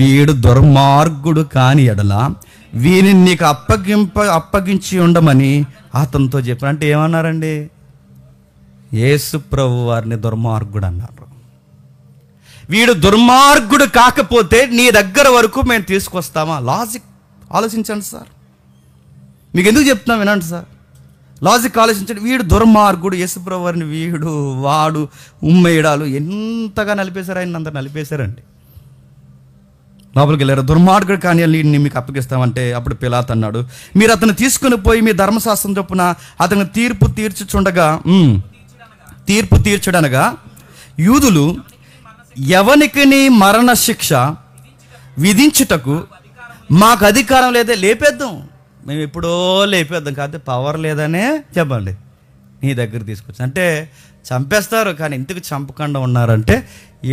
వీడు దుర్మార్గుడు కాని ఎడల వీరిని నీకు అప్పగించి ఉండమని అతనితో చెప్పారు. అంటే ఏమన్నారండి? యేసు ప్రభు వారిని దుర్మార్గుడు అన్నారు. వీడు దుర్మార్గుడు కాకపోతే నీ దగ్గర వరకు మేము తీసుకొస్తామా? లాజిక్ ఆలోచించండి సార్. మీకు ఎందుకు చెప్తున్నాం వినండి సార్. లాజిక్ ఆలోచించండి. వీడు దుర్మార్గుడు, యేసుప్రభు వారిని వాడు ఉమ్మేయడాలు ఎంతగా నలిపేశారు, ఆయన అందరు నలిపేశారండి. లోపలికి వెళ్ళారు. దుర్మార్గుడు కానీ మీకు అప్పగిస్తామంటే అప్పుడు పిలాతు అన్నాడు, మీరు అతను తీసుకుని పోయి మీ ధర్మశాస్త్రం చొప్పున అతను తీర్పు తీర్చడనగా యూదులు ఎవనికి మరణ శిక్ష విధించుటకు మాకు అధికారం లేదే. లేపేద్దాం, మేము ఎప్పుడో లేపేద్దాం, కాకపోతే పవర్ లేదనే చెప్పండి నీ దగ్గర తీసుకొచ్చి. అంటే చంపేస్తారు, కానీ ఎందుకు చంపకుండా ఉన్నారంటే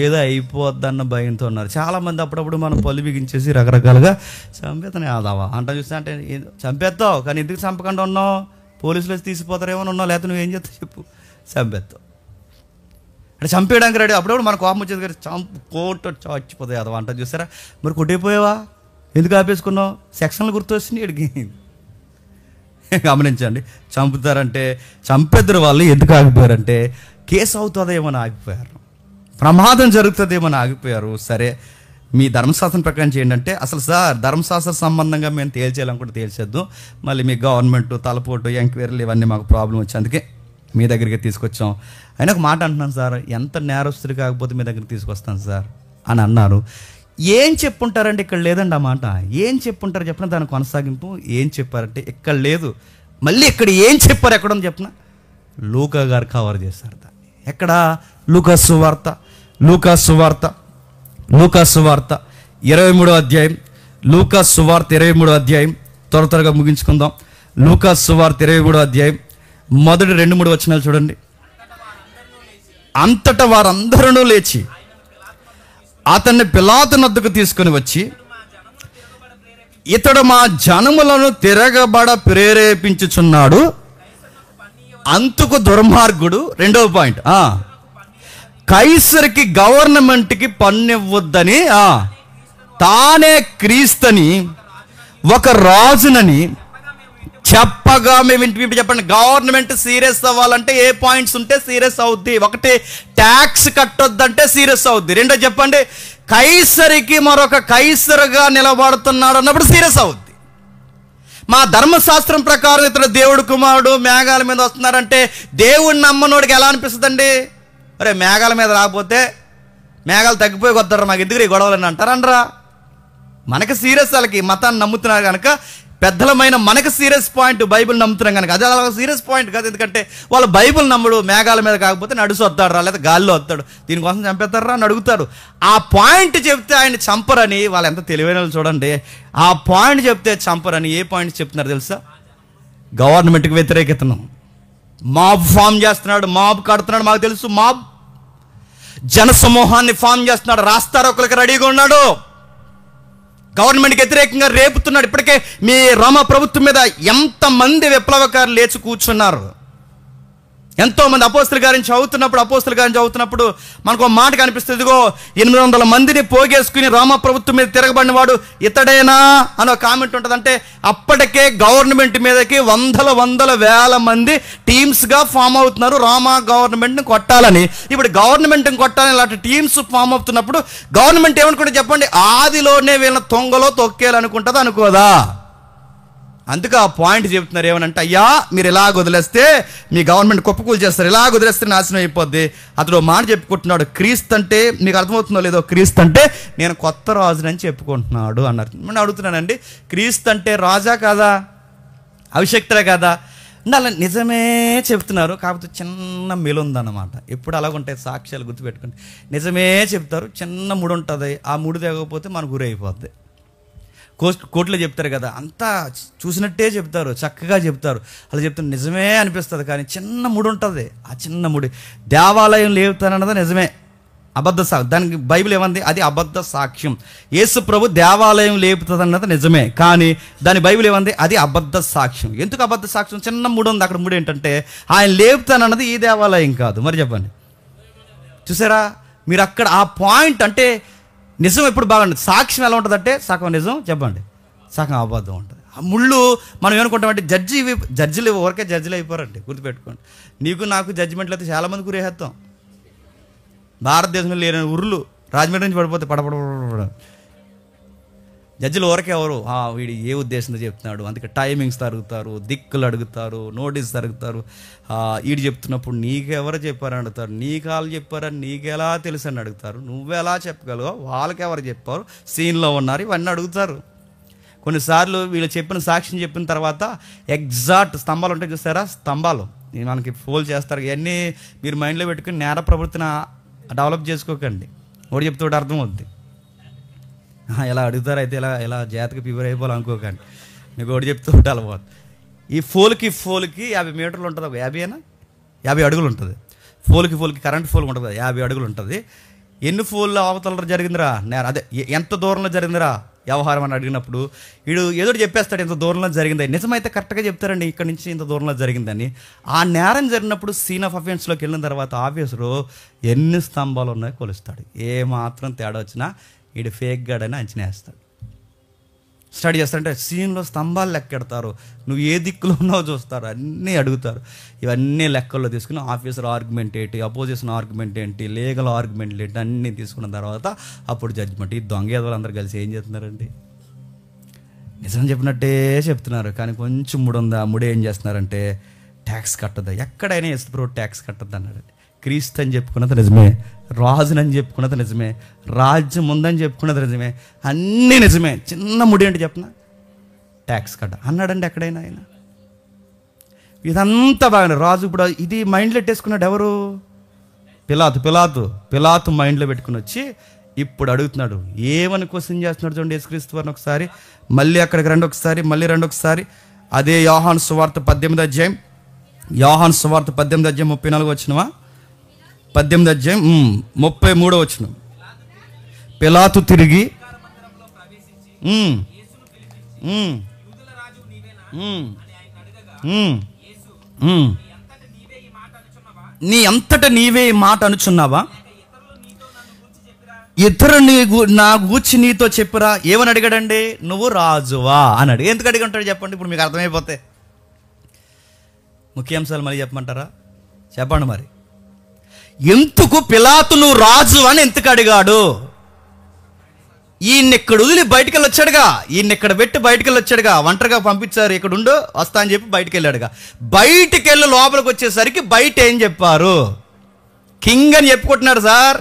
ఏదో అయిపోద్దన్న భయంతో ఉన్నారు. చాలామంది అప్పుడప్పుడు మనం పళ్ళు బిగించేసి రకరకాలుగా చంపేతానే ఆదావా అంట చూస్తే, అంటే చంపేస్తావు కానీ ఎందుకు చంపకుండా ఉన్నావు? పోలీసులు వచ్చి తీసిపోతారేమో ఉన్నావు, లేకపోతే నువ్వేం చేస్తావు చెప్పు? చంపేస్తావు అంటే చంపేయడానికి రెడీ. అప్పుడప్పుడు మన కోపం వచ్చేది కానీ కోట చచ్చిపోతాయి అదవా అంట చూసారా. మరి కొట్టేపోయావా? ఎందుకు ఆపేసుకున్నావు? సెక్షన్లు గుర్తొచ్చినాయి ఇడికి. గమనించండి. చంపుతారంటే చంపేద్దరు వాళ్ళు ఎందుకు ఆగిపోయారంటే కేసు అవుతుందేమో ఆగిపోయారు, ప్రమాదం జరుగుతుందేమో ఆగిపోయారు. సరే మీ ధర్మశాస్త్రం ప్రకారం చేయండి అంటే, అసలు సార్ ధర్మశాస్త్ర సంబంధంగా మేము తేల్చేయాలనుకుంటే తేల్చేద్దాం, మళ్ళీ మీ గవర్నమెంట్ తలపోటు ఎంక్వైరీలు ఇవన్నీ మాకు ప్రాబ్లం వచ్చి అందుకే మీ దగ్గరికి తీసుకొచ్చాం. అయినా ఒక మాట అంటున్నాను సార్, ఎంత నేరస్తులు కాకపోతే మీ దగ్గరికి తీసుకొస్తాను సార్ అని అన్నారు. ఏం చెప్పుంటారంటే ఇక్కడ లేదండి ఆ మాట. ఏం చెప్పుంటారు చెప్పిన దాని కొనసాగింపు ఏం చెప్పారంటే ఇక్కడ లేదు. మళ్ళీ ఇక్కడ ఏం చెప్పారు ఎక్కడని చెప్పిన లూకా గారు కవర్ చేశారు దాన్ని. ఎక్కడ? లూకా సువార్త 23వ అధ్యాయం. లూకా సువార్త 23వ అధ్యాయం. త్వరగా ముగించుకుందాం. లూకా సువార్త 23వ అధ్యాయం మొదటి 2-3 వచనాలు చూడండి. అంతటా వారందరూ లేచి అతన్ని పిలాతు నద్దకు తీసుకుని వచ్చి, ఇతడు మా జనములను తిరగబడ ప్రేరేపించుచున్నాడు, అంతుకు దుర్మార్గుడు. 2వ పాయింట్, కైసరికి గవర్నమెంట్కి పన్నివ్వద్దని, తానే క్రీస్తని ఒక రాజునని చెప్పగా మేము ఇంటి చెప్పండి. గవర్నమెంట్ సీరియస్ అవ్వాలంటే ఏ పాయింట్స్ ఉంటే సీరియస్ అవుద్ది? ఒకటి, ట్యాక్స్ కట్టొద్దంటే సీరియస్ అవుద్ది. రెండో చెప్పండి, కైసరికి మరొక కైసరుగా నిలబడుతున్నాడు అన్నప్పుడు సీరియస్ అవుద్ది. మా ధర్మశాస్త్రం ప్రకారం ఇతడు దేవుడు కుమారుడు మేఘాల మీద వస్తున్నారంటే దేవుడిని నమ్మనోడికి ఎలా అనిపిస్తుందండి? అరే మేఘాల మీద రాకపోతే మేఘాలు తగ్గిపోయి వద్దరు, మాకు ఎందుకు ఈ గొడవలని అంటారనరా? మనకి సీరియస్, వాళ్ళకి మతాన్ని నమ్ముతున్నారు కనుక, పెద్దలమైన మనకు సీరియస్ పాయింట్ బైబిల్ నమ్ముతున్నాం కనుక. అది అలా సీరియస్ పాయింట్ కాదు, ఎందుకంటే వాళ్ళు బైబిల్ నమ్ముడు. మేఘాల మీద కాకపోతే నడుసు వస్తాడు రా, లేదా గాల్లో వస్తాడు, దీనికోసం చంపేస్తారా అని అడుగుతారు. ఆ పాయింట్ చెప్తే ఆయన చంపరని, వాళ్ళు ఎంత తెలివైన వాళ్ళు చూడండి. ఆ పాయింట్ చెప్తే చంపరని. ఏ పాయింట్ చెప్తున్నారు తెలుసా? గవర్నమెంట్కి వ్యతిరేకతను. మాబ్ ఫామ్ చేస్తున్నాడు, మాబ్ కడుతున్నాడు, మాకు తెలుసు. మాబ్ జన సమూహాన్ని ఫామ్ చేస్తున్నాడు, రాస్తారోకలకి రెడీగా ఉన్నాడు, గవర్నమెంట్కి వ్యతిరేకంగా రేపుతున్నాడు. ఇప్పటికే మీ రోమా ప్రభుత్వం మీద ఎంతమంది విప్లవకారులు లేచి కూర్చున్నారు. ఎంతోమంది అపోస్తుల గారిని చదువుతున్నప్పుడు మనకు ఒక మాట కనిపిస్తుంది. ఇదిగో 800 మందిని పోగేసుకుని రోమా ప్రభుత్వం మీద తిరగబడిన వాడు ఇతడేనా అని ఒక కామెంట్ ఉంటుంది. అంటే అప్పటికే గవర్నమెంట్ మీదకి వందల వేల మంది టీమ్స్గా ఫామ్ అవుతున్నారు రోమా గవర్నమెంట్ని కొట్టాలని. ఇప్పుడు గవర్నమెంట్ని కొట్టాలని ఇలాంటి టీమ్స్ ఫామ్ అవుతున్నప్పుడు గవర్నమెంట్ ఏమనుకుంటే చెప్పండి? ఆదిలోనే వీళ్ళని తొంగలో తొక్కేయాలనుకుంటుంది, అనుకోదా? అందుకే ఆ పాయింట్ చెప్తున్నారు. ఏమనంటే, అయ్యా మీరు ఇలాగ వదిలేస్తే మీ గవర్నమెంట్ కుప్పకూలు చేస్తారు, ఇలాగ వదిలేస్తే నాశనం అయిపోద్ది. అతడు మాట చెప్పుకుంటున్నాడు, క్రీస్తు అంటే మీకు అర్థమవుతుందో లేదో, క్రీస్తు అంటే నేను కొత్త రాజునని చెప్పుకుంటున్నాడు అన్నారు. నేను అడుగుతున్నానండి, క్రీస్తు అంటే రాజా కాదా, అభిషక్తులే కాదా? అలా నిజమే చెప్తున్నారు, కాకపోతే చిన్న మెలుందన్నమాట. ఎప్పుడు అలాగుంటాయి సాక్ష్యాలు గుర్తుపెట్టుకోండి. నిజమే చెప్తారు, చిన్న ముడి ఉంటుంది, ఆ ముడి తెగకపోతే మన గురి అయిపోద్ది. కోర్టులో చెప్తారు కదా, అంతా చూసినట్టే చెప్తారు, చక్కగా చెప్తారు, అలా చెప్తారు, నిజమే అనిపిస్తుంది. కానీ చిన్న ముడి ఉంటుంది, ఆ చిన్న ముడి దేవాలయం లేపుతానన్నది నిజమే, అబద్ధ సాక్ష్యం. దానికి బైబిల్ ఏమంది? అది అబద్ధ సాక్ష్యం. యేసు ప్రభు దేవాలయం లేపుతుంది అన్నది నిజమే, కానీ దాని బైబిల్ ఏమంది? అది అబద్ధ సాక్ష్యం. ఎందుకు అబద్ధ సాక్ష్యం? చిన్న ముడి ఉంది, అక్కడ ముడి ఏంటంటే ఆయన లేపుతానన్నది ఈ దేవాలయం కాదు. మరి చెప్పండి, చూసారా మీరు అక్కడ ఆ పాయింట్. అంటే నిజం ఎప్పుడు బాగుంటుంది, సాక్ష్యం ఎలా ఉంటుందంటే సగం నిజం చెప్పండి, సగం అబద్ధం ఉంటుంది. ఆ ముళ్ళు మనం ఏమనుకుంటామంటే జడ్జిలు ఊరికే జడ్జిలు అయిపోరండి, గుర్తుపెట్టుకోండి. నీకు నాకు జడ్జిమెంట్లు అయితే చాలామంది గురేస్తాం. భారతదేశంలో లేని ఊర్లు రాజమండ్రి నుంచి పడిపోతే పడపడ జడ్జిలు ఊరకే ఎవరు, వీడు ఏ ఉద్దేశంతో చెప్తున్నాడు, అందుకే టైమింగ్స్ తరుగుతారు, దిక్కులు అడుగుతారు, నోటీస్ తరుగుతారు. వీడు చెప్తున్నప్పుడు నీకెవరు చెప్పారని అడుగుతారు, నీకు వాళ్ళు చెప్పారని నీకెలా తెలుసు అని అడుగుతారు, నువ్వెలా చెప్పగలవో వాళ్ళకి ఎవరు చెప్పారు, సీన్లో ఉన్నారు, ఇవన్నీ అడుగుతారు. కొన్నిసార్లు వీళ్ళు చెప్పిన సాక్ష్యం చెప్పిన తర్వాత ఎగ్జాక్ట్ స్తంభాలు ఉంటాయి చూస్తారా, స్తంభాలు మనకి ఫోల్ చేస్తారు. ఇవన్నీ మీరు మైండ్లో పెట్టుకుని నేర ప్రవృత్తిని డెవలప్ చేసుకోకండి. ఒకటి చెప్తే అర్థమవుద్ది. ఎలా అడుగుతారు అయితే ఎలా జాతకి ఫీవర్ అయిపోవాలి అనుకోకండి. మీకు ఒకటి చెప్తూ ఉంటారు, ఈ ఫోల్కి 50 మీటర్లు ఉంటుంది, 50 అడుగులు ఉంటుంది. ఫోల్కి కరెంట్ ఫోల్ ఉంటుంది, 50 అడుగులు ఉంటుంది. ఎన్ని ఫోన్లు అవతల జరిగిందిరా, అదే ఎంత దూరంలో జరిగిందిరా వ్యవహారం అని అడిగినప్పుడు వీడు ఏదో చెప్పేస్తాడు, ఇంత దూరంలో జరిగింది. నిజమైతే కరెక్ట్గా చెప్తారండి, ఇక్కడ నుంచి ఇంత దూరంలో జరిగిందని. ఆ నేరం జరిగినప్పుడు సీన్ ఆఫ్ అఫెన్స్లోకి వెళ్ళిన తర్వాత ఆఫీసరు ఎన్ని స్తంభాలు ఉన్నాయో కొలుస్తాడు. ఏ మాత్రం తేడా వచ్చినా వీడు ఫేక్ గాడని అంచనా వేస్తాడు. స్టడీ చేస్తారంటే సీన్లో స్తంభాలు లెక్కెడతారు, నువ్వు ఏ దిక్కులో ఉన్నావో చూస్తారు, అన్నీ అడుగుతారు. ఇవన్నీ లెక్కల్లో తీసుకుని ఆఫీసర్ ఆర్గ్యుమెంట్ ఏంటి, అపోజిషన్ ఆర్గ్యుమెంట్ ఏంటి, లీగల్ ఆర్గ్యుమెంట్లు ఏంటి అన్నీ తీసుకున్న తర్వాత అప్పుడు జడ్జిమెంట్. ఈ దొంగ ఎదవాళ్ళందరూ కలిసి ఏం చేస్తున్నారండి, నిజం చెప్పినట్టే చెప్తున్నారు, కానీ కొంచెం ముడి ఉందా, ముడి ఏం చేస్తున్నారంటే ట్యాక్స్ కట్టద్దా. ఎక్కడైనా యేసు ట్యాక్స్ కట్టద్దు అన్నాడు. క్రీస్తు అని చెప్పుకున్నది నిజమే, రాజునని చెప్పుకున్నది నిజమే, రాజ్యం ఉందని చెప్పుకున్నది నిజమే, అన్నీ నిజమే. చిన్న ముడి అంటే చెప్పిన ట్యాక్స్ కట్ట అన్నాడండి ఎక్కడైనా ఆయన. ఇదంతా బాగానే రాజు ఇప్పుడు ఇది మైండ్లో పెట్టేసుకున్నాడు. ఎవరు? పిలాతు మైండ్లో పెట్టుకుని వచ్చి ఇప్పుడు అడుగుతున్నాడు. ఏమని క్వశ్చన్ చేస్తున్నాడు చూడండి యేసుక్రీస్తు వారిని. ఒకసారి మళ్ళీ అక్కడికి రండి, ఒకసారి అదే యోహాను సువార్త 18వ అధ్యాయం, 34 వచ్చినవా, 18వ అధ్యాయం 33వ వచనం. పిలాతు తిరిగి నీ అంతట నీవే ఈ మాట అనుచున్నావా, ఇతరు నా గూర్చి నీతో చెప్పురా. ఏమని అడిగాడండి? నువ్వు రాజువా అని అడిగి. ఎందుకు అడిగి ఉంటాడు చెప్పండి, ఇప్పుడు మీకు అర్థమైపోతే. ముఖ్యాంశాలు మళ్ళీ చెప్పమంటారా? చెప్పండి మరి. ఎందుకు పిలాతు నువ్వు రాజు అని ఎందుకు అడిగాడు? ఈయన ఇక్కడ వదిలి బయటికి వెళ్ళి వచ్చాడుగా, ఈయన ఇక్కడ పెట్టి బయటికి వెళ్ళి వచ్చాడుగా, ఒంటరిగా పంపించారు, ఇక్కడ ఉండు వస్తా అని చెప్పి బయటికి వెళ్ళాడుగా. బయటికి వెళ్ళి లోపలికి వచ్చేసరికి బయట ఏం చెప్పారు? కింగ్ అని చెప్పుకుంటున్నాడు సార్,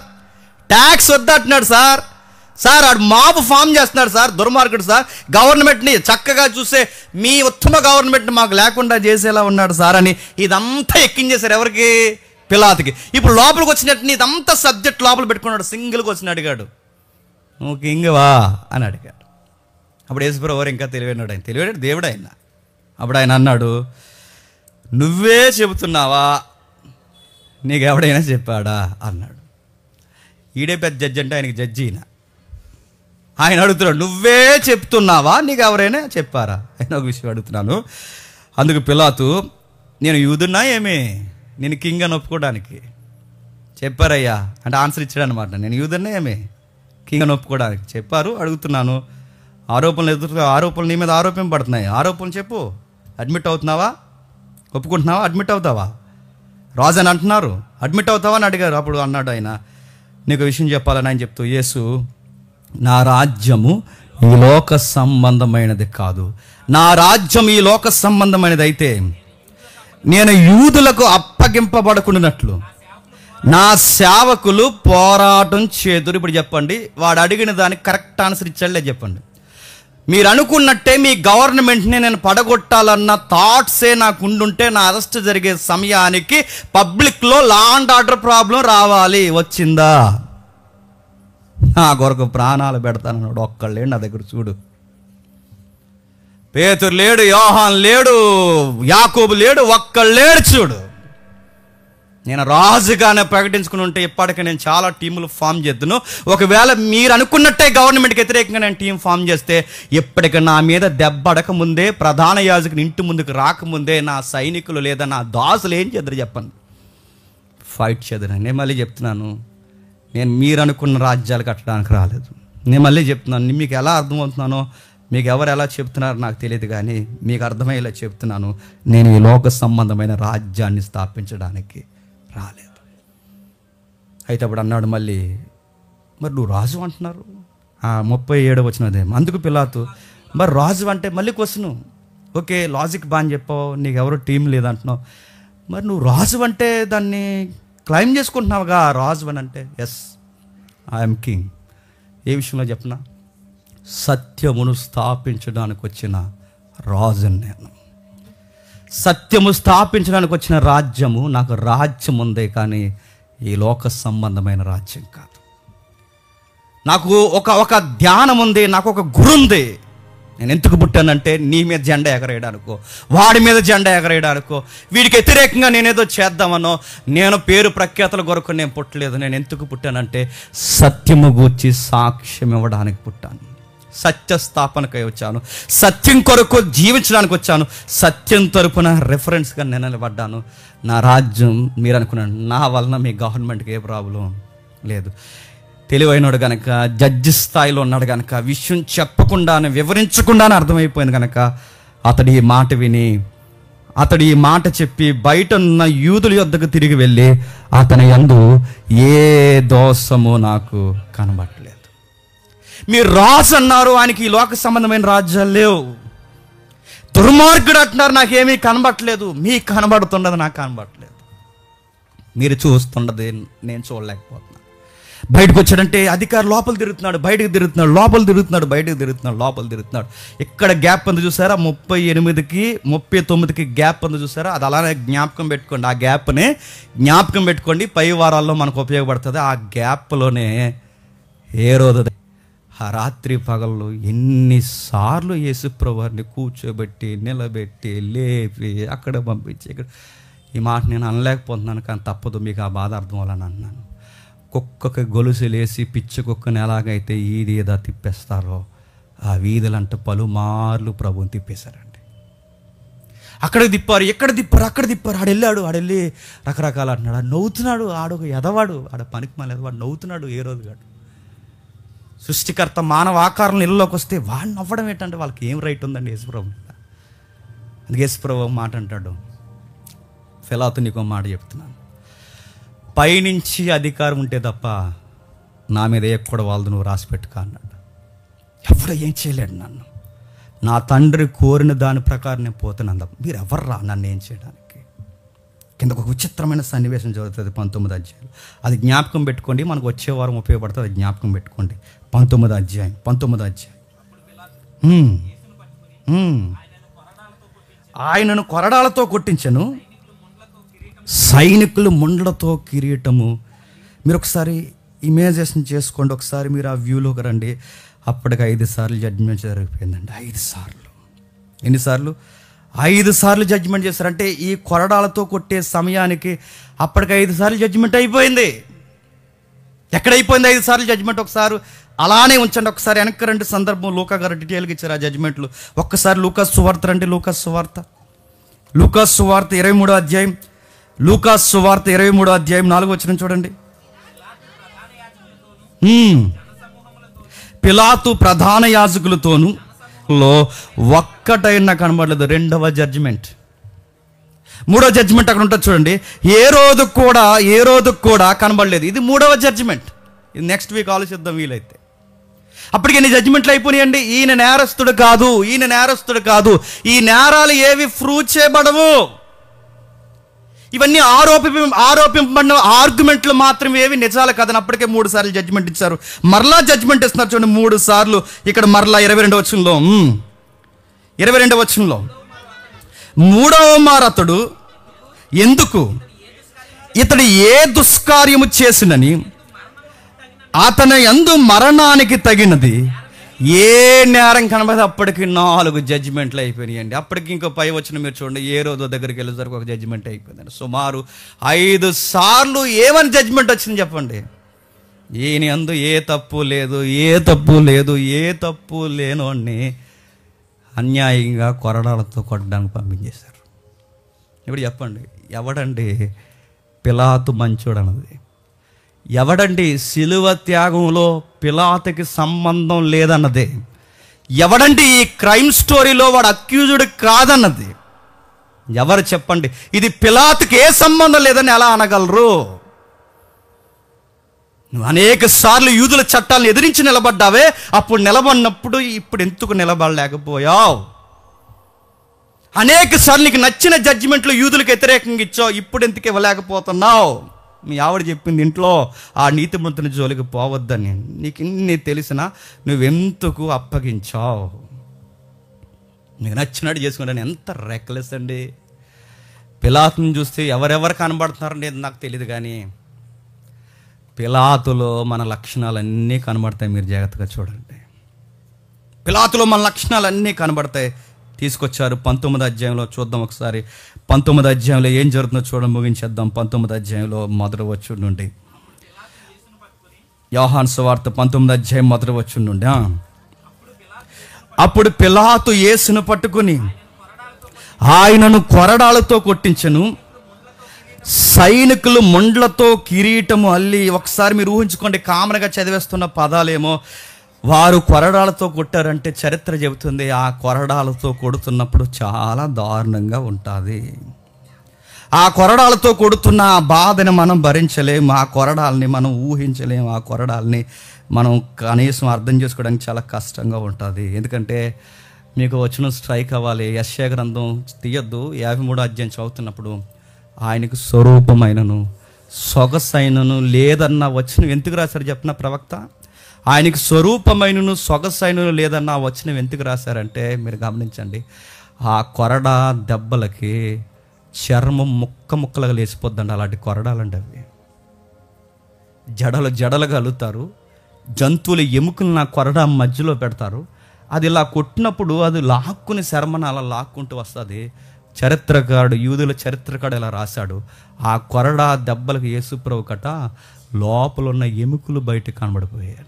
ట్యాక్స్ వద్దంటున్నాడు సార్, ఆడు మాపు ఫామ్ చేస్తున్నాడు సార్, దుర్మార్గుడు సార్, గవర్నమెంట్ని చక్కగా చూసే మీ ఉత్తమ గవర్నమెంట్ని మాకు లేకుండా చేసేలా ఉన్నాడు సార్ అని ఇదంతా ఎక్కించేశారు. ఎవరికి? పిలాతుకి. ఇప్పుడు లోపలికి వచ్చినట్టు ఇదంతా సబ్జెక్ట్ లోపల పెట్టుకున్నాడు, సింగిల్గా వచ్చిన అడిగాడు, నువ్వు కింగ్వా అని అడిగాడు. అప్పుడు యేసుప్రభువు ఇంకా తెలివైనాడు, ఆయన తెలివైనాడు దేవుడు ఆయన. అప్పుడు ఆయన అన్నాడు, నువ్వే చెబుతున్నావా, నీకు ఎవడైనా చెప్పాడా అన్నాడు. ఈడే పెద్ద జడ్జి అంటే ఆయనకి జడ్జి ఈయన. ఆయన అడుగుతున్నాడు, నువ్వే చెప్తున్నావా, నీకు ఎవరైనా చెప్పారా? ఆయన ఒక విషయం అడుగుతున్నాను. అందుకు పిలాతు, నేను యూదున్నా ఏమి నేను కింగ్ అని ఒప్పుకోవడానికి? చెప్పారయ్యా అంటే ఆన్సర్ ఇచ్చాడు అనమాట. నేను యూదున్నా ఏమి కింగ్ అని ఒప్పుకోవడానికి చెప్పారు. అడుగుతున్నాను, ఆరోపణలు నీ మీద ఆరోపింపబడుతున్నాయి, ఆరోపణలు చెప్పు. అడ్మిట్ అవుతున్నావా? ఒప్పుకుంటున్నావా? అడ్మిట్ అవుతావా? రాజు అని అంటున్నారు, అడ్మిట్ అవుతావా అని అడిగారు. అప్పుడు అన్నాడు ఆయన, నీకు విషయం చెప్పాలని ఆయన చెప్తూ, యేసు, నా రాజ్యము ఈ లోక సంబంధమైనది కాదు. నా రాజ్యం ఈ లోక సంబంధమైనది అయితే నేను యూదులకు అప్పగింపబడకుండానట్లు నా సేవకులు పోరాటం చేదురు. ఇప్పుడు చెప్పండి, వాడు అడిగిన దానికి కరెక్ట్ ఆన్సర్ ఇచ్చాడులే చెప్పండి. మీరు అనుకున్నట్టే మీ గవర్నమెంట్ని నేను పడగొట్టాలన్న థాట్సే నాకు ఉండుంటే నా అరెస్ట్ జరిగే సమయానికి పబ్లిక్లో లా అండ్ ఆర్డర్ ప్రాబ్లం రావాలి. వచ్చిందా? నా కొరకు ప్రాణాలు పెడతానన్నాడు. ఒక్కళ్ళు లేడు నా దగ్గర, చూడు. పేతురు లేడు, యోహాన్ లేడు, యాకోబు లేడు, ఒక్కళ్ళు లేడు. చూడు, నేను రాజుగానే ప్రకటించుకుని ఉంటే ఇప్పటికీ నేను చాలా టీములు ఫామ్ చేద్దును. ఒకవేళ మీరు అనుకున్నట్టే గవర్నమెంట్కి వ్యతిరేకంగా నేను టీం ఫామ్ చేస్తే ఇప్పటికి నా మీద దెబ్బ అడకముందే, ప్రధాన యాజకుని ఇంటి ముందుకు రాకముందే నా సైనికులు లేదా నా దాసులు ఏం చేద్దరు చెప్పండి? ఫైట్ చేద్దరు. నేను మళ్ళీ చెప్తున్నాను, నేను మీరు అనుకున్న రాజ్యాలు కట్టడానికి రాలేదు. నేను మళ్ళీ చెప్తున్నాను, మీకు ఎలా అర్థమవుతున్నానో, మీకు ఎవరు ఎలా చెప్తున్నారో నాకు తెలియదు, కానీ మీకు అర్థమయ్యేలా చెప్తున్నాను, నేను ఈ లోక సంబంధమైన రాజ్యాన్ని స్థాపించడానికి రాలేదు. అయితే అప్పుడు అన్నాడు మళ్ళీ, మరి నువ్వు రాజు అంటున్నారు, 37 వచ్చినదే. అందుకు పిలాతు, మరి రాజు అంటే మళ్ళీ క్వశ్చను, ఓకే లాజిక్ బాగా చెప్పావు, నీకు ఎవరు టీం లేదంటున్నావు, మరి నువ్వు రాజు అంటే దాన్ని క్లైమ్ చేసుకుంటున్నావుగా, రాజు అని అంటే. Yes, I'm king. ఏ విషయంలో చెప్పనా? సత్యమును స్థాపించడానికి వచ్చిన రాజుని నేను. సత్యము స్థాపించడానికి వచ్చిన రాజ్యము, నాకు రాజ్యం ఉందే కానీ ఈ లోక సంబంధమైన రాజ్యం కాదు. నాకు ఒక ధ్యానం ఉంది, నాకు ఒక గురి ఉంది. నేను ఎందుకు పుట్టానంటే నీ మీద జెండా ఎగరేయడానికో, వాడి మీద జెండా ఎగరేయడానికో, వీడికి వ్యతిరేకంగా నేనేదో చేద్దామనో, నేను పేరు ప్రఖ్యాతల కొరకు నేను పుట్టలేదు. నేను ఎందుకు పుట్టానంటే సత్యము గూర్చి సాక్ష్యం ఇవ్వడానికి పుట్టాను, సత్య స్థాపనకై వచ్చాను, సత్యం కొరకు జీవించడానికి వచ్చాను, సత్యం తరపున రెఫరెన్స్గా నేను నిలబడ్డాను. నా రాజ్యం మీరు అనుకున్నాను, నా వలన మీ గవర్నమెంట్కి ఏ ప్రాబ్లం లేదు. తెలివైనడు కనుక, జడ్జి స్థాయిలో ఉన్నాడు కనుక, విషయం చెప్పకుండానే వివరించకుండానే అర్థమైపోయింది కనుక అతడు ఈ మాట విని, అతడు ఈ మాట చెప్పి బయట ఉన్న యూదుల యొద్దకు తిరిగి వెళ్ళి, అతని యందు ఏ దోషము నాకు కనబడలేదు. మీరు రాజు అన్నారు, ఆయనకి ఈ లోక సంబంధమైన రాజ్యాలు లేవు. దుర్మార్గుడు అంటున్నారు, నాకేమీ కనబడట్లేదు. మీకు కనబడుతున్నది నాకు కనబడట్లేదు, మీరు చూస్తున్నది నేను చూడలేకపోతున్నాను. బయటకు వచ్చాడంటే అధికారి లోపల తిరుగుతున్నాడు, బయటకు తిరుగుతున్నాడు, లోపల తిరుగుతున్నాడు, బయటకు తిరుగుతున్నాడు, లోపల తిరుగుతున్నాడు. ఇక్కడ గ్యాప్ ఉంది చూసారా, 38కి 39కి గ్యాప్ ఉంది చూసారా, అది అలానే జ్ఞాపకం పెట్టుకోండి. ఆ గ్యాప్ని జ్ఞాపకం పెట్టుకోండి, పై వారాల్లో మనకు ఉపయోగపడుతుంది. ఆ గ్యాప్లోనే హేరోదు ఆ రాత్రి పగళ్ళు ఎన్నిసార్లు యేసుప్రభుని కూర్చోబెట్టి, నిలబెట్టి, లేపి అక్కడ పంపించి, ఇక్కడ ఈ మాట నేను అనలేకపోతున్నాను, కానీ తప్పదు, మీకు ఆ బాధ అర్థం అవ్వాలని అన్నాను. కుక్కకి గొలుసులేసి పిచ్చి కుక్కని ఎలాగైతే ఈది ఏదా తిప్పేస్తారో, ఆ వీధులంటే పలుమార్లు ప్రభుని తిప్పేశారండి. అక్కడికి తిప్పారు, ఎక్కడ తిప్పారు, అక్కడ తిప్పారు. ఆడెళ్ళి రకరకాలు అంటున్నాడు. ఆడు నవ్వుతున్నాడు, ఆడొక ఎదవాడు, ఆడ పనికి మళ్ళీ ఎదవాడు నవ్వుతున్నాడు. ఏ రోజు కాడు సృష్టికర్త మానవ ఆకారంలో ఇళ్ళలోకి వస్తే వాడిని నవ్వడం ఏంటంటే వాళ్ళకి ఏం రైట్ ఉందండి యేసుప్రభు? అందుకే యేసుప్రభు మాట అంటాడు, పిలాతు నీకో మాట చెప్తున్నాను, పైనుంచి అధికారం ఉంటే తప్ప నా మీద ఎక్కడ వాళ్ళదు నువ్వు రాసి పెట్టుకో అన్నాడు. ఎవడు ఏం చేయలేడు నన్ను. నా తండ్రి కోరిన దాని ప్రకారం నేను పోతున్నాను. మీరు ఎవర్రా నన్ను ఏం చేయడానికి? కింద ఒక విచిత్రమైన సన్నివేశం జరుగుతుంది 19వ అధ్యాయం. అది జ్ఞాపకం పెట్టుకోండి, మనకు వచ్చే వారం ఉపయోగపడుతుంది. అది జ్ఞాపకం పెట్టుకోండి. 19వ అధ్యాయం. ఆయనను కొరడాలతో కొట్టించను, సైనికులు ముండ్లతో కిరీటము. మీరు ఒకసారి ఇమేజినేషన్ చేసుకోండి. ఒకసారి మీరు ఆ వ్యూలోకి రండి. అప్పటికి 5 సార్లు జడ్జిమెంట్ జరిగిపోయిందండి. 5 సార్లు. ఎన్నిసార్లు? 5 సార్లు జడ్జిమెంట్ చేశారంటే ఈ కొరడాలతో కొట్టే సమయానికి అప్పటికి 5 సార్లు జడ్జిమెంట్ అయిపోయింది. ఎక్కడైపోయింది 5 సార్లు జడ్జిమెంట్? ఒకసారి అలానే ఉంచండి. ఒకసారి వెనక్కి రండి. సందర్భం లూకా గారు డీటెయిల్గా ఇచ్చారు ఆ జడ్జిమెంట్లు. ఒక్కసారి లూకాసు సువార్త రండి. లూకాసు సువార్త 23వ అధ్యాయం. లూకాసు సువార్త 23వ అధ్యాయం 4వ వచనం చూడండి. పిలాతు ప్రధాన యాజకులతోనూ ఒక్కటైనా కనబడలేదు. 2వ జడ్జిమెంట్. 3వ జడ్జిమెంట్ అక్కడ ఉంటుంది చూడండి. ఏ రోజు కూడా కనబడలేదు. ఇది 3వ జడ్జిమెంట్. ఇది నెక్స్ట్ వీక్ ఆలోచిద్దాం వీలైతే. అప్పటికి ఎన్ని జడ్జిమెంట్లు అయిపోయినాయండి. ఈయన నేరస్తుడు కాదు, ఈ నేరాలు ఏవి ప్రూవ్ చేయబడవు. ఇవన్నీ ఆరోపింపబడిన ఆర్గ్యుమెంట్లు మాత్రమే, ఏవి నిజాలు కాదని అప్పటికే 3 సార్లు జడ్జిమెంట్ ఇచ్చారు. మరలా జడ్జిమెంట్ ఇస్తున్నారు చూడండి 3 సార్లు. ఇక్కడ మరలా 22వ వచనంలో 3వ మారు అతడు ఎందుకు ఇతడు ఏ దుష్కార్యము చేసినని అతని యందు మరణానికి తగినది ఏ నేరం కనబడి అప్పటికి 4 జడ్జిమెంట్లు అయిపోయినాయండి. అప్పటికి ఇంకో పై వచ్చిన మీరు చూడండి, ఏ రోజు దగ్గరికి వెళ్ళేసరికి ఒక జడ్జిమెంట్ అయిపోయిందండి. సుమారు 5 సార్లు ఏమని జడ్జిమెంట్ వచ్చింది చెప్పండి? ఈయన యందు ఏ తప్పు లేనోడిని అన్యాయంగా కొరడాలతో కొట్టడానికి పంపించేశారు. ఇప్పుడు చెప్పండి, ఎవడండి పిలాతు మంచోడు అన్నది? ఎవడండి సిలువ త్యాగంలో పిలాతుకి సంబంధం లేదన్నది? ఎవడండి ఈ క్రైమ్ స్టోరీలో వాడు అక్యూజ్డ్ కాదన్నది? ఎవరు చెప్పండి? ఇది పిలాతుకి ఏ సంబంధం లేదని ఎలా అనగలరు? నువ్వు అనేక సార్లు యూదుల చట్టాలను ఎదిరించి నిలబడ్డావే, అప్పుడు నిలబడినప్పుడు ఇప్పుడు ఎందుకు నిలబడలేకపోయావు? అనేక సార్లు నీకు నచ్చిన జడ్జిమెంట్లు యూదులకు వ్యతిరేకంగా ఇచ్చావు, ఇప్పుడు ఎందుకు ఇవ్వలేకపోతున్నావు? మీ ఆవిడ చెప్పింది ఇంట్లో ఆ నీతిమంతుని జోలికి పోవద్దని. నీకు ఇన్ని తెలిసినా నువ్వెందుకు అప్పగించావు? నీకు నచ్చినట్టు చేసుకుంటాను. ఎంత రెక్లెస్ అండి. పిలాతుని చూస్తే ఎవరెవరు కనబడుతున్నారనేది నాకు తెలియదు, కానీ పిలాతులో మన లక్షణాలన్నీ కనబడతాయి. మీరు జాగ్రత్తగా చూడండి. పిలాతులో మన లక్షణాలన్నీ కనబడతాయి. తీసుకొచ్చారు 19వ అధ్యాయంలో. చూద్దాం ఒకసారి 19వ అధ్యాయంలో ఏం జరుగుతుందో చూడడం ముగించేద్దాం. 19వ అధ్యాయంలో మొదటి వచనం నుండి, యోహాను సువార్త 19వ అధ్యాయం మొదటి వచనం నుండి. అప్పుడు పిలాతు యేసును పట్టుకుని ఆయనను కొరడాలతో కొట్టించెను, సైనికులు ముండ్లతో కిరీటము అల్లి. ఒకసారి మీరు ఊహించుకోండి, కామన్గా చదివేస్తున్న పదాలేమో వారు కొరడాలతో కొట్టారంటే చరిత్ర చెబుతుంది ఆ కొరడాలతో కొడుతున్నప్పుడు చాలా దారుణంగా ఉంటుంది. ఆ కొరడాలతో కొడుతున్న ఆ బాధని మనం భరించలేము, ఆ కొరడాలని మనం ఊహించలేము, ఆ కొరడాలని మనం కనీసం అర్థం చేసుకోవడానికి చాలా కష్టంగా ఉంటుంది. ఎందుకంటే మీకు వచ్చిన స్ట్రైక్ అవ్వాలి. యెషయా గ్రంథం తీయొద్దు. 53వ అధ్యాయం చదువుతున్నప్పుడు ఆయనకు స్వరూపమైనను సొగసైనను లేదన్న వచనం ఎందుకు రాశారు చెప్పిన ప్రవక్త? ఆయనకు స్వరూపమైనను సొగసైనను లేదన్న వచనం ఎందుకు రాశారంటే మీరు గమనించండి, ఆ కొరడా దెబ్బలకి చర్మం ముక్కలుగా లేచిపోద్దండి. అలాంటి కొరడాలండి అవి. జడలుగా అల్లుతారు. జంతువుల ఎముకలు నా కొరడా మధ్యలో పెడతారు. అది ఇలా కొట్టినప్పుడు అది లాక్కుని శర్మను అలా లాక్కుంటూ వస్తుంది. యూదుల చరిత్రకారుడు ఇలా రాశాడు, ఆ కొరడా దెబ్బలకు యేసుప్రభు కట లోపల ఉన్న ఎముకలు బయట కనబడిపోయాడు.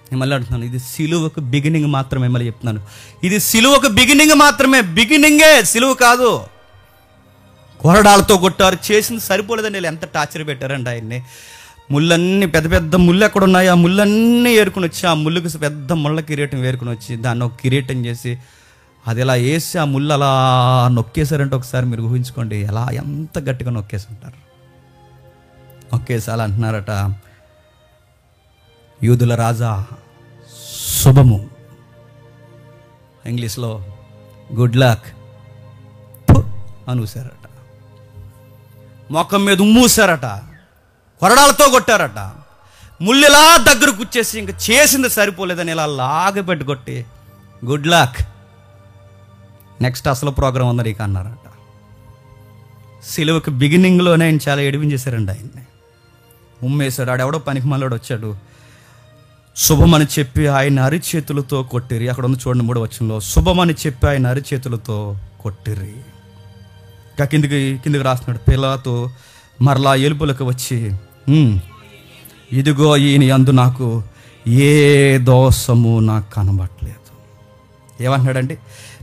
నేను మళ్ళీ అంటున్నాను, ఇది సిలువకు బిగినింగ్ మాత్రమే. మళ్ళీ చెప్తున్నాను, ఇది సిలువకు బిగినింగ్ మాత్రమే. బిగినింగే, సిలువ కాదు. కొరడాలతో కొట్టారు. చేసింది సరిపోలేదండి. వీళ్ళు ఎంత టార్చర్ పెట్టారండి ఆయన్ని. ముళ్ళన్నీ పెద్ద పెద్ద ముళ్ళు ఎక్కడ ఉన్నాయి ఆ ముళ్ళన్నీ ఏరుకుని వచ్చి, ఆ ముళ్ళుకి పెద్ద ముళ్ళ కిరీటం ఏరుకుని వచ్చి దాన్ని ఒక కిరీటం చేసి అది ఇలా వేసి ఆ ముళ్ళు అలా నొక్కేశారంటే ఒకసారి మీరు ఊహించుకోండి ఎలా ఎంత గట్టిగా నొక్కేసి ఉంటారు. నొక్కేసి అలా అంటున్నారట, యూదుల రాజా శుభము, ఇంగ్లీష్లో గుడ్ లక్ అనూసారట, మొఖం మీద ఉమ్మూసారట, కొరడాలతో కొట్టారట, ముళ్ళిలా దగ్గరకు వచ్చేసి ఇంకా చేసింది సరిపోలేదని ఇలా లాగపెట్టి కొట్టి గుడ్ లక్, నెక్స్ట్ అసలు ప్రోగ్రాం ఉందని నీకు అన్నారట. సిలువకి బిగినింగ్లోనే ఆయన చాలా ఎడిపించేశారండి. ఆయన్ని ఉమ్మేశాడు. ఆడెవడో పనికి మళ్ళీ వచ్చాడు, శుభమని చెప్పి ఆయన అరిచేతులతో కొట్టిరి. అక్కడ ఉంది చూడండి 3వ వచనంలో, శుభమని చెప్పి ఆయన అరిచేతులతో కొట్టిరి. ఇంకా కిందికి రాస్తున్నాడు, పిలాతు మరలా ఎలుపులకు వచ్చి, ఇదిగో ఈయన యందు నాకు ఏ దోషము నాకు కనబట్టలేదు. ఏమంటున్నాడండి?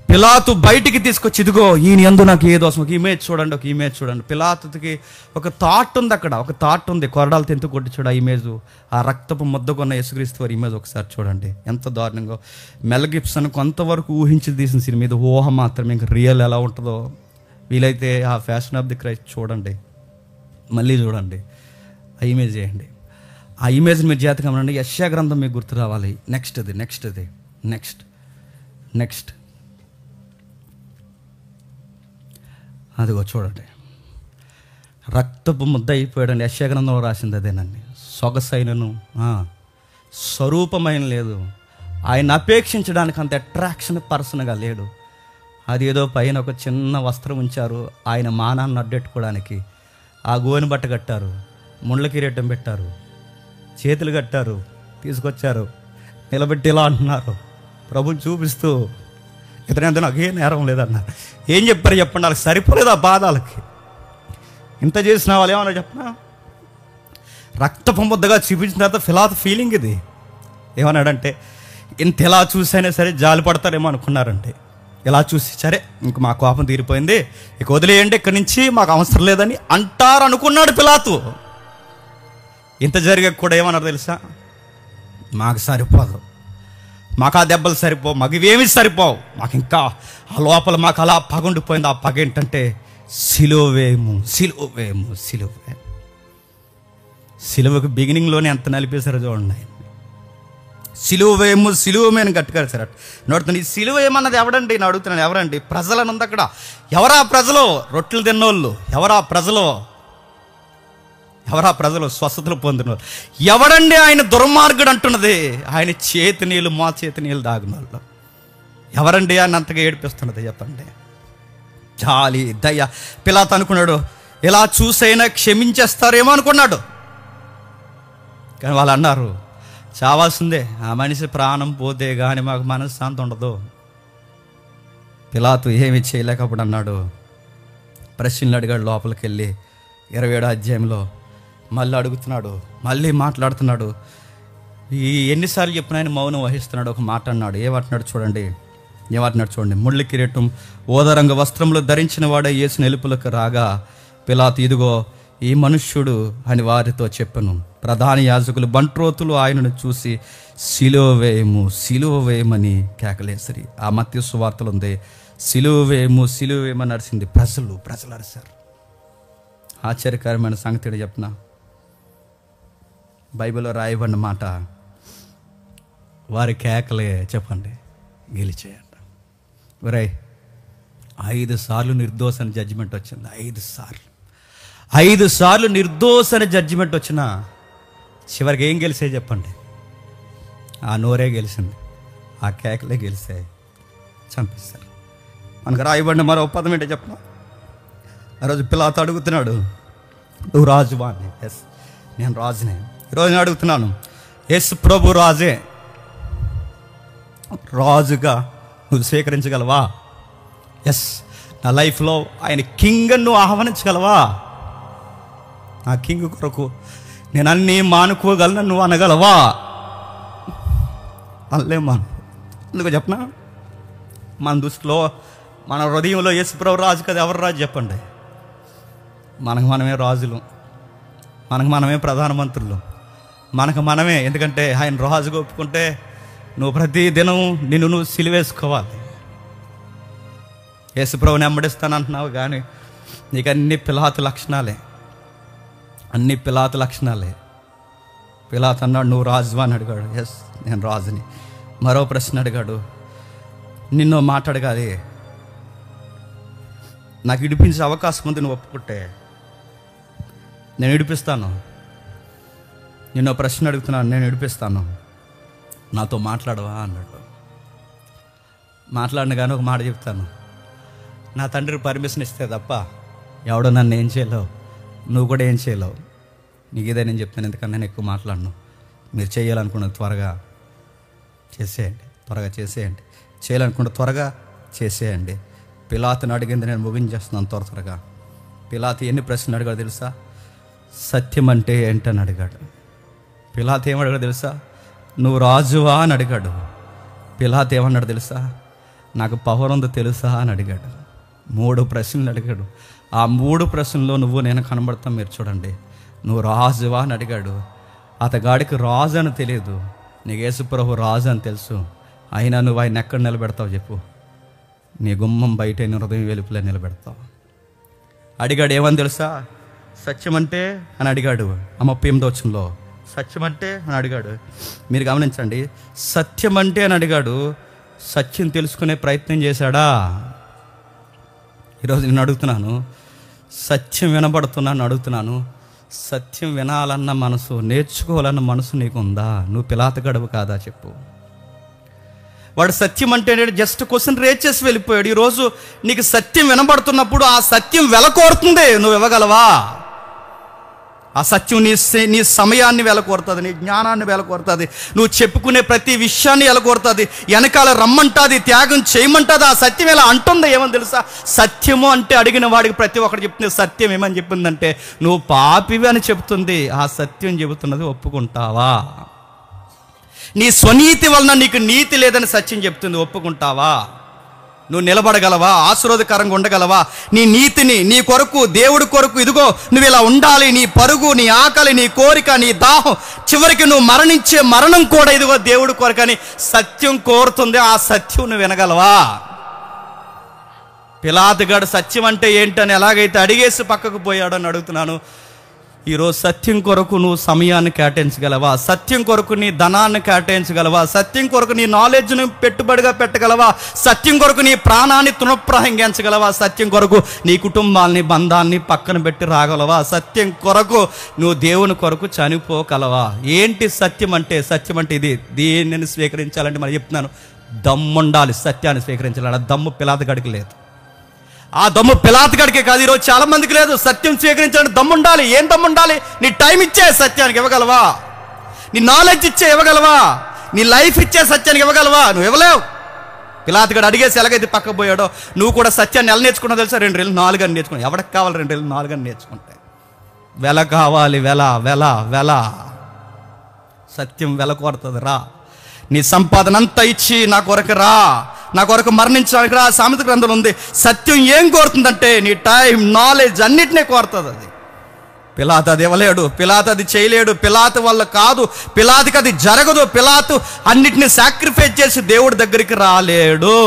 పిలాతు బయటికి తీసుకొచ్చి, ఇదిగో ఈయన యందు నాకు ఏ దోషం. ఒక ఇమేజ్ చూడండి. పిలాతుకి ఒక థాట్ ఉంది, అక్కడ ఒక థాట్ ఉంది. కొరడాలతో ఎంత కొట్టి చూడ, ఆ ఇమేజ్, ఆ రక్తపు ముద్దకున్న యేసుక్రీస్తు వారి ఇమేజ్ ఒకసారి చూడండి, ఎంత దారుణంగా. మెల్ గిబ్సన్ కొంతవరకు ఊహించి తీసిన సినిమా, మీద ఊహ మాత్రమే, ఇంకా రియల్ ఎలా ఉంటుందో వీలైతే ఆ ఫ్యాషన్ ఆఫ్ ది క్రైస్ట్ చూడండి, మళ్ళీ చూడండి, ఆ ఇమేజ్ చేయండి. ఆ ఇమేజ్ని మీరు జాతకం రండి, యెషయా గ్రంథం మీకు గుర్తు రావాలి. నెక్స్ట్ అదిగో చూడండి, రక్తపు ముద్ద అయిపోయాడండి. యెషయా గ్రంథంలో రాసింది అదేనండి. సొగసైనను స్వరూపమైన లేదు, ఆయన అపేక్షించడానికి అంత అట్రాక్షన్ పర్సన్గా లేడు. అది ఏదో పైన ఒక చిన్న వస్త్రం ఉంచారు ఆయన మానాన్ని అడ్డెట్టుకోవడానికి. ఆ గోని బట్ట కట్టారు, ముండ్ల కిరీటం పెట్టారు, చేతులు కట్టారు, తీసుకొచ్చారు, నిలబెట్టి ఇలా అంటున్నారు, ప్రభుని చూపిస్తూ, ఇతనంతా నాకు ఏ నేరం లేదన్నారు. ఏం చెప్పారు చెప్పండి? వాళ్ళకి సరిపోలేదు ఆ బాధలకి. ఇంత చేసిన వాళ్ళు ఏమన్నా చెప్పనా? రక్తపు ముద్దగా చూపించిన తర్వాత పిలాతు ఫీలింగ్ ఇది. ఏమన్నాడంటే, ఇంత ఎలా చూసైనా సరే జాలి పడతారేమో అనుకున్నారంటే, ఇలా చూసి సరే ఇంక మా కోపం తీరిపోయింది, ఇక వదిలేయండి, ఇక్కడి నుంచి మాకు అవసరం లేదని అంటారు అనుకున్నాడు పిలాతు. ఇంత జరిగే కూడా ఏమన్నారు తెలుసా? మాకు సరిపోదు, మాకు ఆ దెబ్బలు సరిపోవు, మాకు ఇవేమి సరిపోవు, మాకు ఇంకా ఆ లోపల మాకు అలా పగుండిపోయింది. ఆ పగ ఏంటంటే సిలువేము. సిలువకు బిగినింగ్లోనే ఎంత నలిపేశారో చూడండి. సిలువేమని గట్టిగా సార్ నడుతుంది. ఈ సిలువ ఏమన్నది ఎవడండి నేను అడుగుతున్నాను, ఎవరండి? ప్రజలని ఉంది అక్కడ. ఎవరా ప్రజలు? రొట్టెలు తిన్నోళ్ళు. ఎవరా ప్రజలు? స్వస్థతలు పొందినోళ్ళు. ఎవడండి ఆయన దుర్మార్గుడు అంటున్నది? ఆయన చేతి నీళ్ళు, మా చేతి నీళ్ళు తాగిన వాళ్ళు. ఎవరండి ఆయన అంతగా ఏడిపిస్తున్నది చెప్పండి? జాలి, దయ. పిలాతు అనుకున్నాడు ఇలా చూసైనా క్షమించేస్తారేమో అనుకున్నాడు, కానీ వాళ్ళు అన్నారు చావాల్సిందే, ఆ మనిషి ప్రాణం పోతే కానీ మాకు మనశ్శాంతి ఉండదు. పిలాతు ఏమి చేయలేకప్పుడు అన్నాడు, ప్రశ్నలు అడిగాడు. లోపలికి వెళ్ళి 27వ అధ్యాయంలో మళ్ళీ అడుగుతున్నాడు, మళ్ళీ మాట్లాడుతున్నాడు. ఎన్నిసార్లు చెప్పిన ఆయన మౌనం వహిస్తున్నాడు. ఒక మాట అన్నాడు. ఏమంటున్నాడు చూడండి. ముళ్ళ కిరీటం ఓదరంగ వస్త్రంలో ధరించిన వాడే యేసు నిలుపులకు రాగా పిలాతు, ఇదిగో ఈ మనుష్యుడు అని వారితో చెప్పను. ప్రధాన యాజకులు బంట్రోతులు ఆయనను చూసి సిలువ వేయమని కేకలేసరి. ఆ మత్తయి సువార్తలో ఉంది, సిలువ వేయమని అరిసింది. ప్రజలు అరిశారు. ఆశ్చర్యకరమైన సంగతి చెప్పిన, బైబిల్లో రాయబడిన మాట, వారి కేకలే చెప్పండి గెలిచేయండి. ఒరే 5 సార్లు నిర్దోషని జడ్జిమెంట్ వచ్చింది. 5 సార్లు నిర్దోషని జడ్జిమెంట్ వచ్చినా చివరికి ఏం గెలిచాయి చెప్పండి? ఆ నోరే గెలిచింది, ఆ కేకలే గెలిచాయి, చంపిస్తారు. మనకు రాయబడిన మరో పదం ఏంటో చెప్పిన, ఆ రోజు పిలాతు అడుగుతున్నాడు, నువ్వు రాజువా అని. ఎస్, నేను రాజునే. ఈరోజు నేను అడుగుతున్నాను, యేసు ప్రభు రాజే, రాజుగా నువ్వు స్వీకరించగలవా? ఎస్, నా లైఫ్లో ఆయన కింగ్ అని నువ్వు ఆహ్వానించగలవా? నా కింగ్ కొరకు నేను అన్నీ మానుకోగలను నువ్వు అనగలవా? అనలేమాను. ఎందుకు చెప్పనా? మన దృష్టిలో, మన హృదయంలో యేసు ప్రభు రాజు కదా. ఎవరు రాజు చెప్పండి? మనకు మనమే రాజులు, మనకు మనమే ప్రధానమంత్రులు, మనకు మనమే. ఎందుకంటే ఆయన రాజుగా ఒప్పుకుంటే నువ్వు ప్రతి దినం నువ్వు సిలువేసుకోవాలి. యేసు ప్రభుని వెంబడిస్తాను అంటున్నావు, కానీ నీకు అన్ని పిలాతు లక్షణాలే. పిలాతు అన్నాడు, నువ్వు రాజువా అని అడిగాడు. ఎస్, నేను రాజుని. మరో ప్రశ్న అడిగాడు, నిన్నో మాట అడగాలి, నాకు విడిపించే అవకాశం ఉంది, నువ్వు ఒప్పుకుంటే నేను విడిపిస్తాను. నిన్నో ప్రశ్న అడుగుతున్నాను, నేను విడిపిస్తాను, నాతో మాట్లాడవా అన్నాడు. మాట్లాడిన కానీ ఒక మాట చెప్తాను, నా తండ్రి పర్మిషన్ ఇస్తే తప్ప ఎవడో నన్ను ఏం చేయలేవు, నువ్వు కూడా ఏం చేయలేవు. నీకు ఇదే నేను చెప్తాను, ఎందుకన్నా నేను ఎక్కువ మాట్లాడను. మీరు చేయాలనుకున్నది త్వరగా చేసేయండి, త్వరగా చేసేయండి. చేయాలనుకుంటే త్వరగా చేసేయండి. పిలాతుని అడిగింది నేను ముగించేస్తున్నాను త్వరగా. పిలాతు ఎన్ని ప్రశ్నలు అడిగాడు తెలుసా? సత్యం అంటే ఏంటని అడిగాడు. పిలాతు ఏమడిగాడు తెలుసా? నువ్వు రాజువా అని అడిగాడు. పిలాతు ఏమన్నాడు తెలుసా? నాకు పవర్ ఉందో తెలుసా అని అడిగాడు. 3 ప్రశ్నలు అడిగాడు. ఆ 3 ప్రశ్నల్లో నువ్వు నేను కనబడతాం. మీరు చూడండి, నువ్వు రాజువా అని అడిగాడు. అతగాడికి రాజు అని తెలియదు, నీకు యేసుప్రభు రాజు అని తెలుసు. అయినా నువ్వు ఆయన ఎక్కడ నిలబెడతావు చెప్పు? నీ గుమ్మం బయట, నీ హృదయం వెలుపులే నిలబెడతావు. అడిగాడు ఏమని తెలుసా? సత్యం అంటే అని అడిగాడు. 38వ వచనంలో సత్యం అంటే అని అడిగాడు. మీరు గమనించండి, సత్యం అంటే అని అడిగాడు. సత్యం తెలుసుకునే ప్రయత్నం చేశాడా? ఈరోజు నేను అడుగుతున్నాను, సత్యం వినబడుతున్నాను అడుగుతున్నాను, సత్యం వినాలన్న మనసు, నేర్చుకోవాలన్న మనసు నీకుందా? నువ్వు పిలాతు గడువు కాదా చెప్పు? వాడు సత్యం అంటే జస్ట్ క్వశ్చన్ రేజ్ చేసి వెళ్ళిపోయాడు. ఈరోజు నీకు సత్యం వినబడుతున్నప్పుడు ఆ సత్యం వెలకోరుతుంది, నువ్వు ఇవ్వగలవా? ఆ సత్యం నీ సమయాన్ని వెలకోరుతుంది, నీ జ్ఞానాన్ని వెలకోరుతుంది, నువ్వు చెప్పుకునే ప్రతి విషయాన్ని వెలకోరుతుంది, వెనకాల రమ్మంటుంది, త్యాగం చేయమంటుంది. ఆ సత్యం ఎలా అంటుంది ఏమని తెలుసా? సత్యము అంటే అడిగిన వాడికి ప్రతి ఒక్కటి చెప్తుంది. సత్యం ఏమని చెప్పిందంటే నువ్వు పాపివి అని చెప్తుంది. ఆ సత్యం చెబుతున్నది ఒప్పుకుంటావా? నీ స్వనీతి వలన నీకు నీతి లేదని సత్యం చెప్తుంది, ఒప్పుకుంటావా? నువ్వు నిలబడగలవా? ఆశీర్వాదకరంగా ఉండగలవా? నీ నీతిని, నీ కొరకు, దేవుడి కొరకు, ఇదిగో నువ్వు ఇలా ఉండాలి, నీ పరుగు, నీ ఆకలి, నీ కోరిక, నీ దాహం, చివరికి నువ్వు మరణించే మరణం కూడా ఇదిగో దేవుడి కొరకని సత్యం కోరుతుంది. ఆ సత్యం నువ్వు వినగలవా? పిలాతుగాడు సత్యం అంటే ఏంటని ఎలాగైతే అడిగేసి పక్కకు పోయాడని అడుగుతున్నాను. ఈరోజు సత్యం కొరకు నువ్వు సమయాన్ని కేటాయించగలవా? సత్యం కొరకు నీ ధనాన్ని కేటాయించగలవా? సత్యం కొరకు నీ నాలెడ్జ్ని పెట్టుబడిగా పెట్టగలవా? సత్యం కొరకు నీ ప్రాణాన్ని తృణప్రాయంగించగలవా? సత్యం కొరకు నీ కుటుంబాన్ని, బంధాన్ని పక్కన పెట్టి రాగలవా? సత్యం కొరకు నువ్వు దేవుని కొరకు చనిపోగలవా? ఏంటి సత్యం అంటే? సత్యం అంటే ఇది. దీనిని స్వీకరించాలంటే మరి చెప్తున్నాను, దమ్ముండాలి. సత్యాన్ని స్వీకరించాలి. దమ్ము పిలాతుగాడికి లేదు. ఆ దమ్ము పిలాతుగాడికే కాదు, ఈరోజు చాలా మందికి లేదు. సత్యం స్వీకరించాలంటే దమ్ము ఉండాలి. ఏం దమ్ము ఉండాలి? నీ టైం ఇచ్చే సత్యానికి ఇవ్వగలవా? నీ నాలెడ్జ్ ఇచ్చే ఇవ్వగలవా? నీ లైఫ్ ఇచ్చే సత్యానికి ఇవ్వగలవా? నువ్వు ఇవ్వలేవు. పిలాతుగాడు అడిగేసి ఎలాగైతే పక్కకు పోయాడో నువ్వు కూడా సత్యాన్ని ఎలా నేర్చుకున్నావు తెలుసా? 2 రెళ్ళు 4 అని నేర్చుకున్నావు. ఎవరికి కావాలి 2 రెళ్ళు 4 అని నేర్చుకుంటే? వెల కావాలి, వెల వెల వెల. సత్యం వెల కోరుతుంది. రా, నీ సంపాదన అంతా ఇచ్చి నా కొరకు రా, నా కొరకు మరణించడానికి రా. సామెత గ్రంథంలో ఉంది. సత్యం ఏం కోరుతుందంటే నీ టైం, నాలెడ్జ్ అన్నిటినీ కోరుతుంది. అది పిలాతు అది ఇవ్వలేడు, పిలాతు అది చేయలేడు, పిలాతు వల్ల కాదు, పిలాతుకి అది జరగదు. పిలాతు అన్నిటినీ సాక్రిఫైస్ చేసి దేవుడి దగ్గరికి రాలేడు.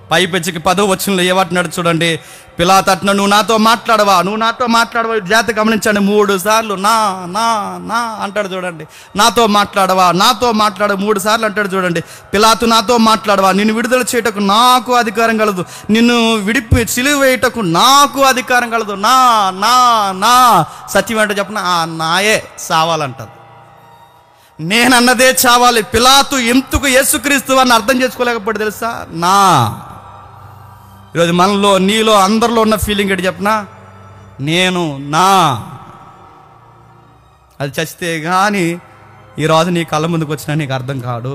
పైపెచ్చికి 10వ వచనంలో ఏమంటున్నాడు చూడండి. పిలాతు అంటున్నాడు, నువ్వు నాతో మాట్లాడవా, నువ్వు నాతో మాట్లాడవా? జాగ్రత్త గమనించండి, 3 సార్లు నా నా నా అంటాడు చూడండి. నాతో మాట్లాడవా, నాతో మాట్లాడ 3 సార్లు అంటాడు చూడండి. పిలాతు నాతో మాట్లాడవా, నిన్ను విడుదల చేయటకు నాకు అధికారం కలదు, నిన్ను సిలువ వేయటకు నాకు అధికారం కలదు. నా నా నా సత్యం ఏంటో చెప్పిన ఆ నాయే సావాలంటది. నేనన్నదే చావాలి. పిలాతు ఎందుకు యేసుక్రీస్తు అని అర్థం చేసుకోలేకపోతే తెలుసా? నా. ఈరోజు మనలో, నీలో, అందరిలో ఉన్న ఫీలింగ్ ఏంటి చెప్పనా? నేను, నా. అది చచ్చితే కానీ ఈరోజు నీ కళ్ళ ముందుకు వచ్చినా నీకు అర్థం కాదు.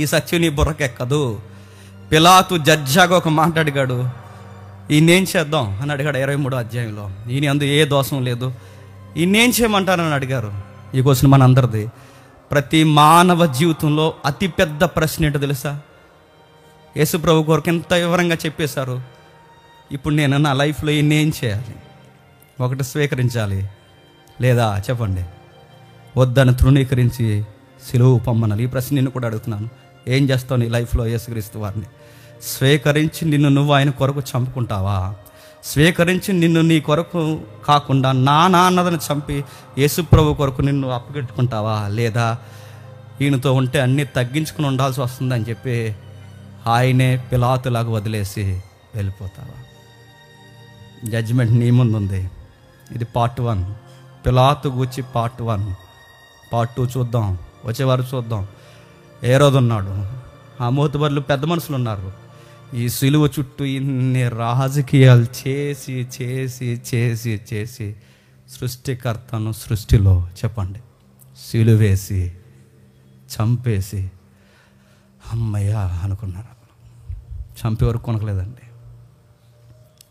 ఈ సత్యం నీ బుర్రకెక్కదు. పిలాతు జడ్జాగా ఒక మాట అడిగాడు, ఈయనేం చేద్దాం అని అడిగాడు 23వ అధ్యాయంలో. ఈయన అందు ఏ దోషం లేదు, ఈయనేం చేయమంటారని అడిగారు. ఈ క్వశ్చన్ మన అందరిది. ప్రతి మానవ జీవితంలో అతిపెద్ద ప్రశ్న ఏంటో తెలుసా? యేసు ప్రభు కొరకు ఎంత వివరంగా చెప్పేశారు. ఇప్పుడు నేను నా లైఫ్లో ఏం చేయాలి? ఒకటి స్వీకరించాలి, లేదా చెప్పండి వద్దని తృణీకరించి సిలువ పొమ్మనాలి. ఈ ప్రశ్న నిన్ను కూడా అడుగుతున్నాను. ఏం చేస్తావు నీ లైఫ్లో? యేసుక్రీస్తు వారిని స్వీకరించి నిన్ను నువ్వు ఆయన కొరకు చంపుకుంటావా? స్వీకరించి నిన్ను నీ కొరకు కాకుండా నా నాన్నదని చంపి యేసుప్రభు కొరకు నిన్ను అప్పగెట్టుకుంటావా? లేదా ఈయనతో ఉంటే అన్నీ తగ్గించుకుని ఉండాల్సి వస్తుందని చెప్పి ఆయనే పిలాతులాగా వదిలేసి వెళ్ళిపోతావా? జడ్జిమెంట్ నీ ముందు ఉంది. ఇది పార్ట్ 1. పిలాతు గూర్చి పార్ట్ 1. పార్ట్ 2 చూద్దాం, వచ్చేవారు చూద్దాం. ఏ రోజు ఉన్నాడు, ఆ మోతుబర్లు పెద్ద మనుషులు ఉన్నారు. ఈ సిలువ చుట్టూ ఇన్ని రాజకీయాలు చేసి చేసి చేసి చేసి సృష్టికర్తను సృష్టిలో చెప్పండి సిలువేసి చంపేసి అమ్మయ్య అనుకున్నారు. చంపే వరకు కొనకలేదండి.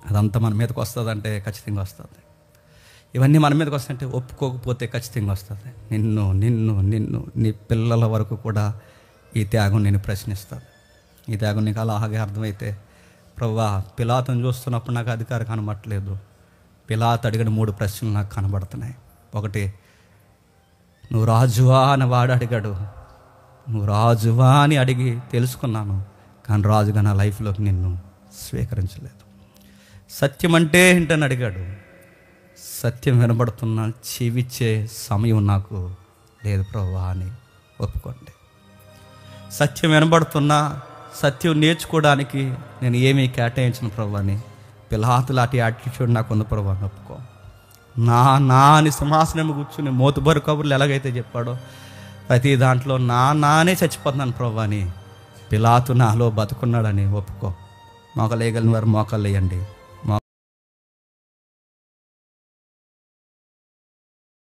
అదంతా మన మీదకి వస్తుందంటే ఖచ్చితంగా వస్తుంది. ఇవన్నీ మన మీదకి వస్తుంటే ఒప్పుకోకపోతే ఖచ్చితంగా వస్తుంది. నిన్ను నిన్ను నిన్ను నీ పిల్లల వరకు కూడా ఈ త్యాగం నేను ప్రశ్నిస్తాను. ఈ త్యాగం నీకు అలాగే అర్థమైతే, ప్రభువా పిలాతును చూస్తున్నప్పుడు నాకు అధికారం కనబడట్లేదు. పిలాతు అడిగిన 3 ప్రశ్నలు నాకు కనబడుతున్నాయి. ఒకటి, నువ్వు రాజువా అని వాడు అడిగాడు. నువ్వు రాజువా అని అడిగి తెలుసుకున్నాను, కానీ రాజుగా నా లైఫ్లోకి నిన్ను స్వీకరించలేదు. సత్యం అంటే ఏంటని అడిగాడు. సత్యం వినబడుతున్నా చెవిచ్చే సమయం నాకు లేదు ప్రభువా అని ఒప్పుకోండి. సత్యం వినబడుతున్నా సత్యం నేర్చుకోవడానికి నేను ఏమీ కేటాయించిన ప్రభువా అని, పిలాతు లాంటి యాటిట్యూడ్ నాకు ఉంది ప్రభువా అని ఒప్పుకో. నా అని సింహాసనం కూర్చుని మోతుబరు కబుర్లు ఎలాగైతే చెప్పాడో ప్రతి దాంట్లో నానే చచ్చిపోతున్నాను ప్రభువా అని, పిలాతు నాలో బతుకున్నాడని ఒప్పుకో. మోకలేయగలిగిన వారు మోకాలు వేయండి.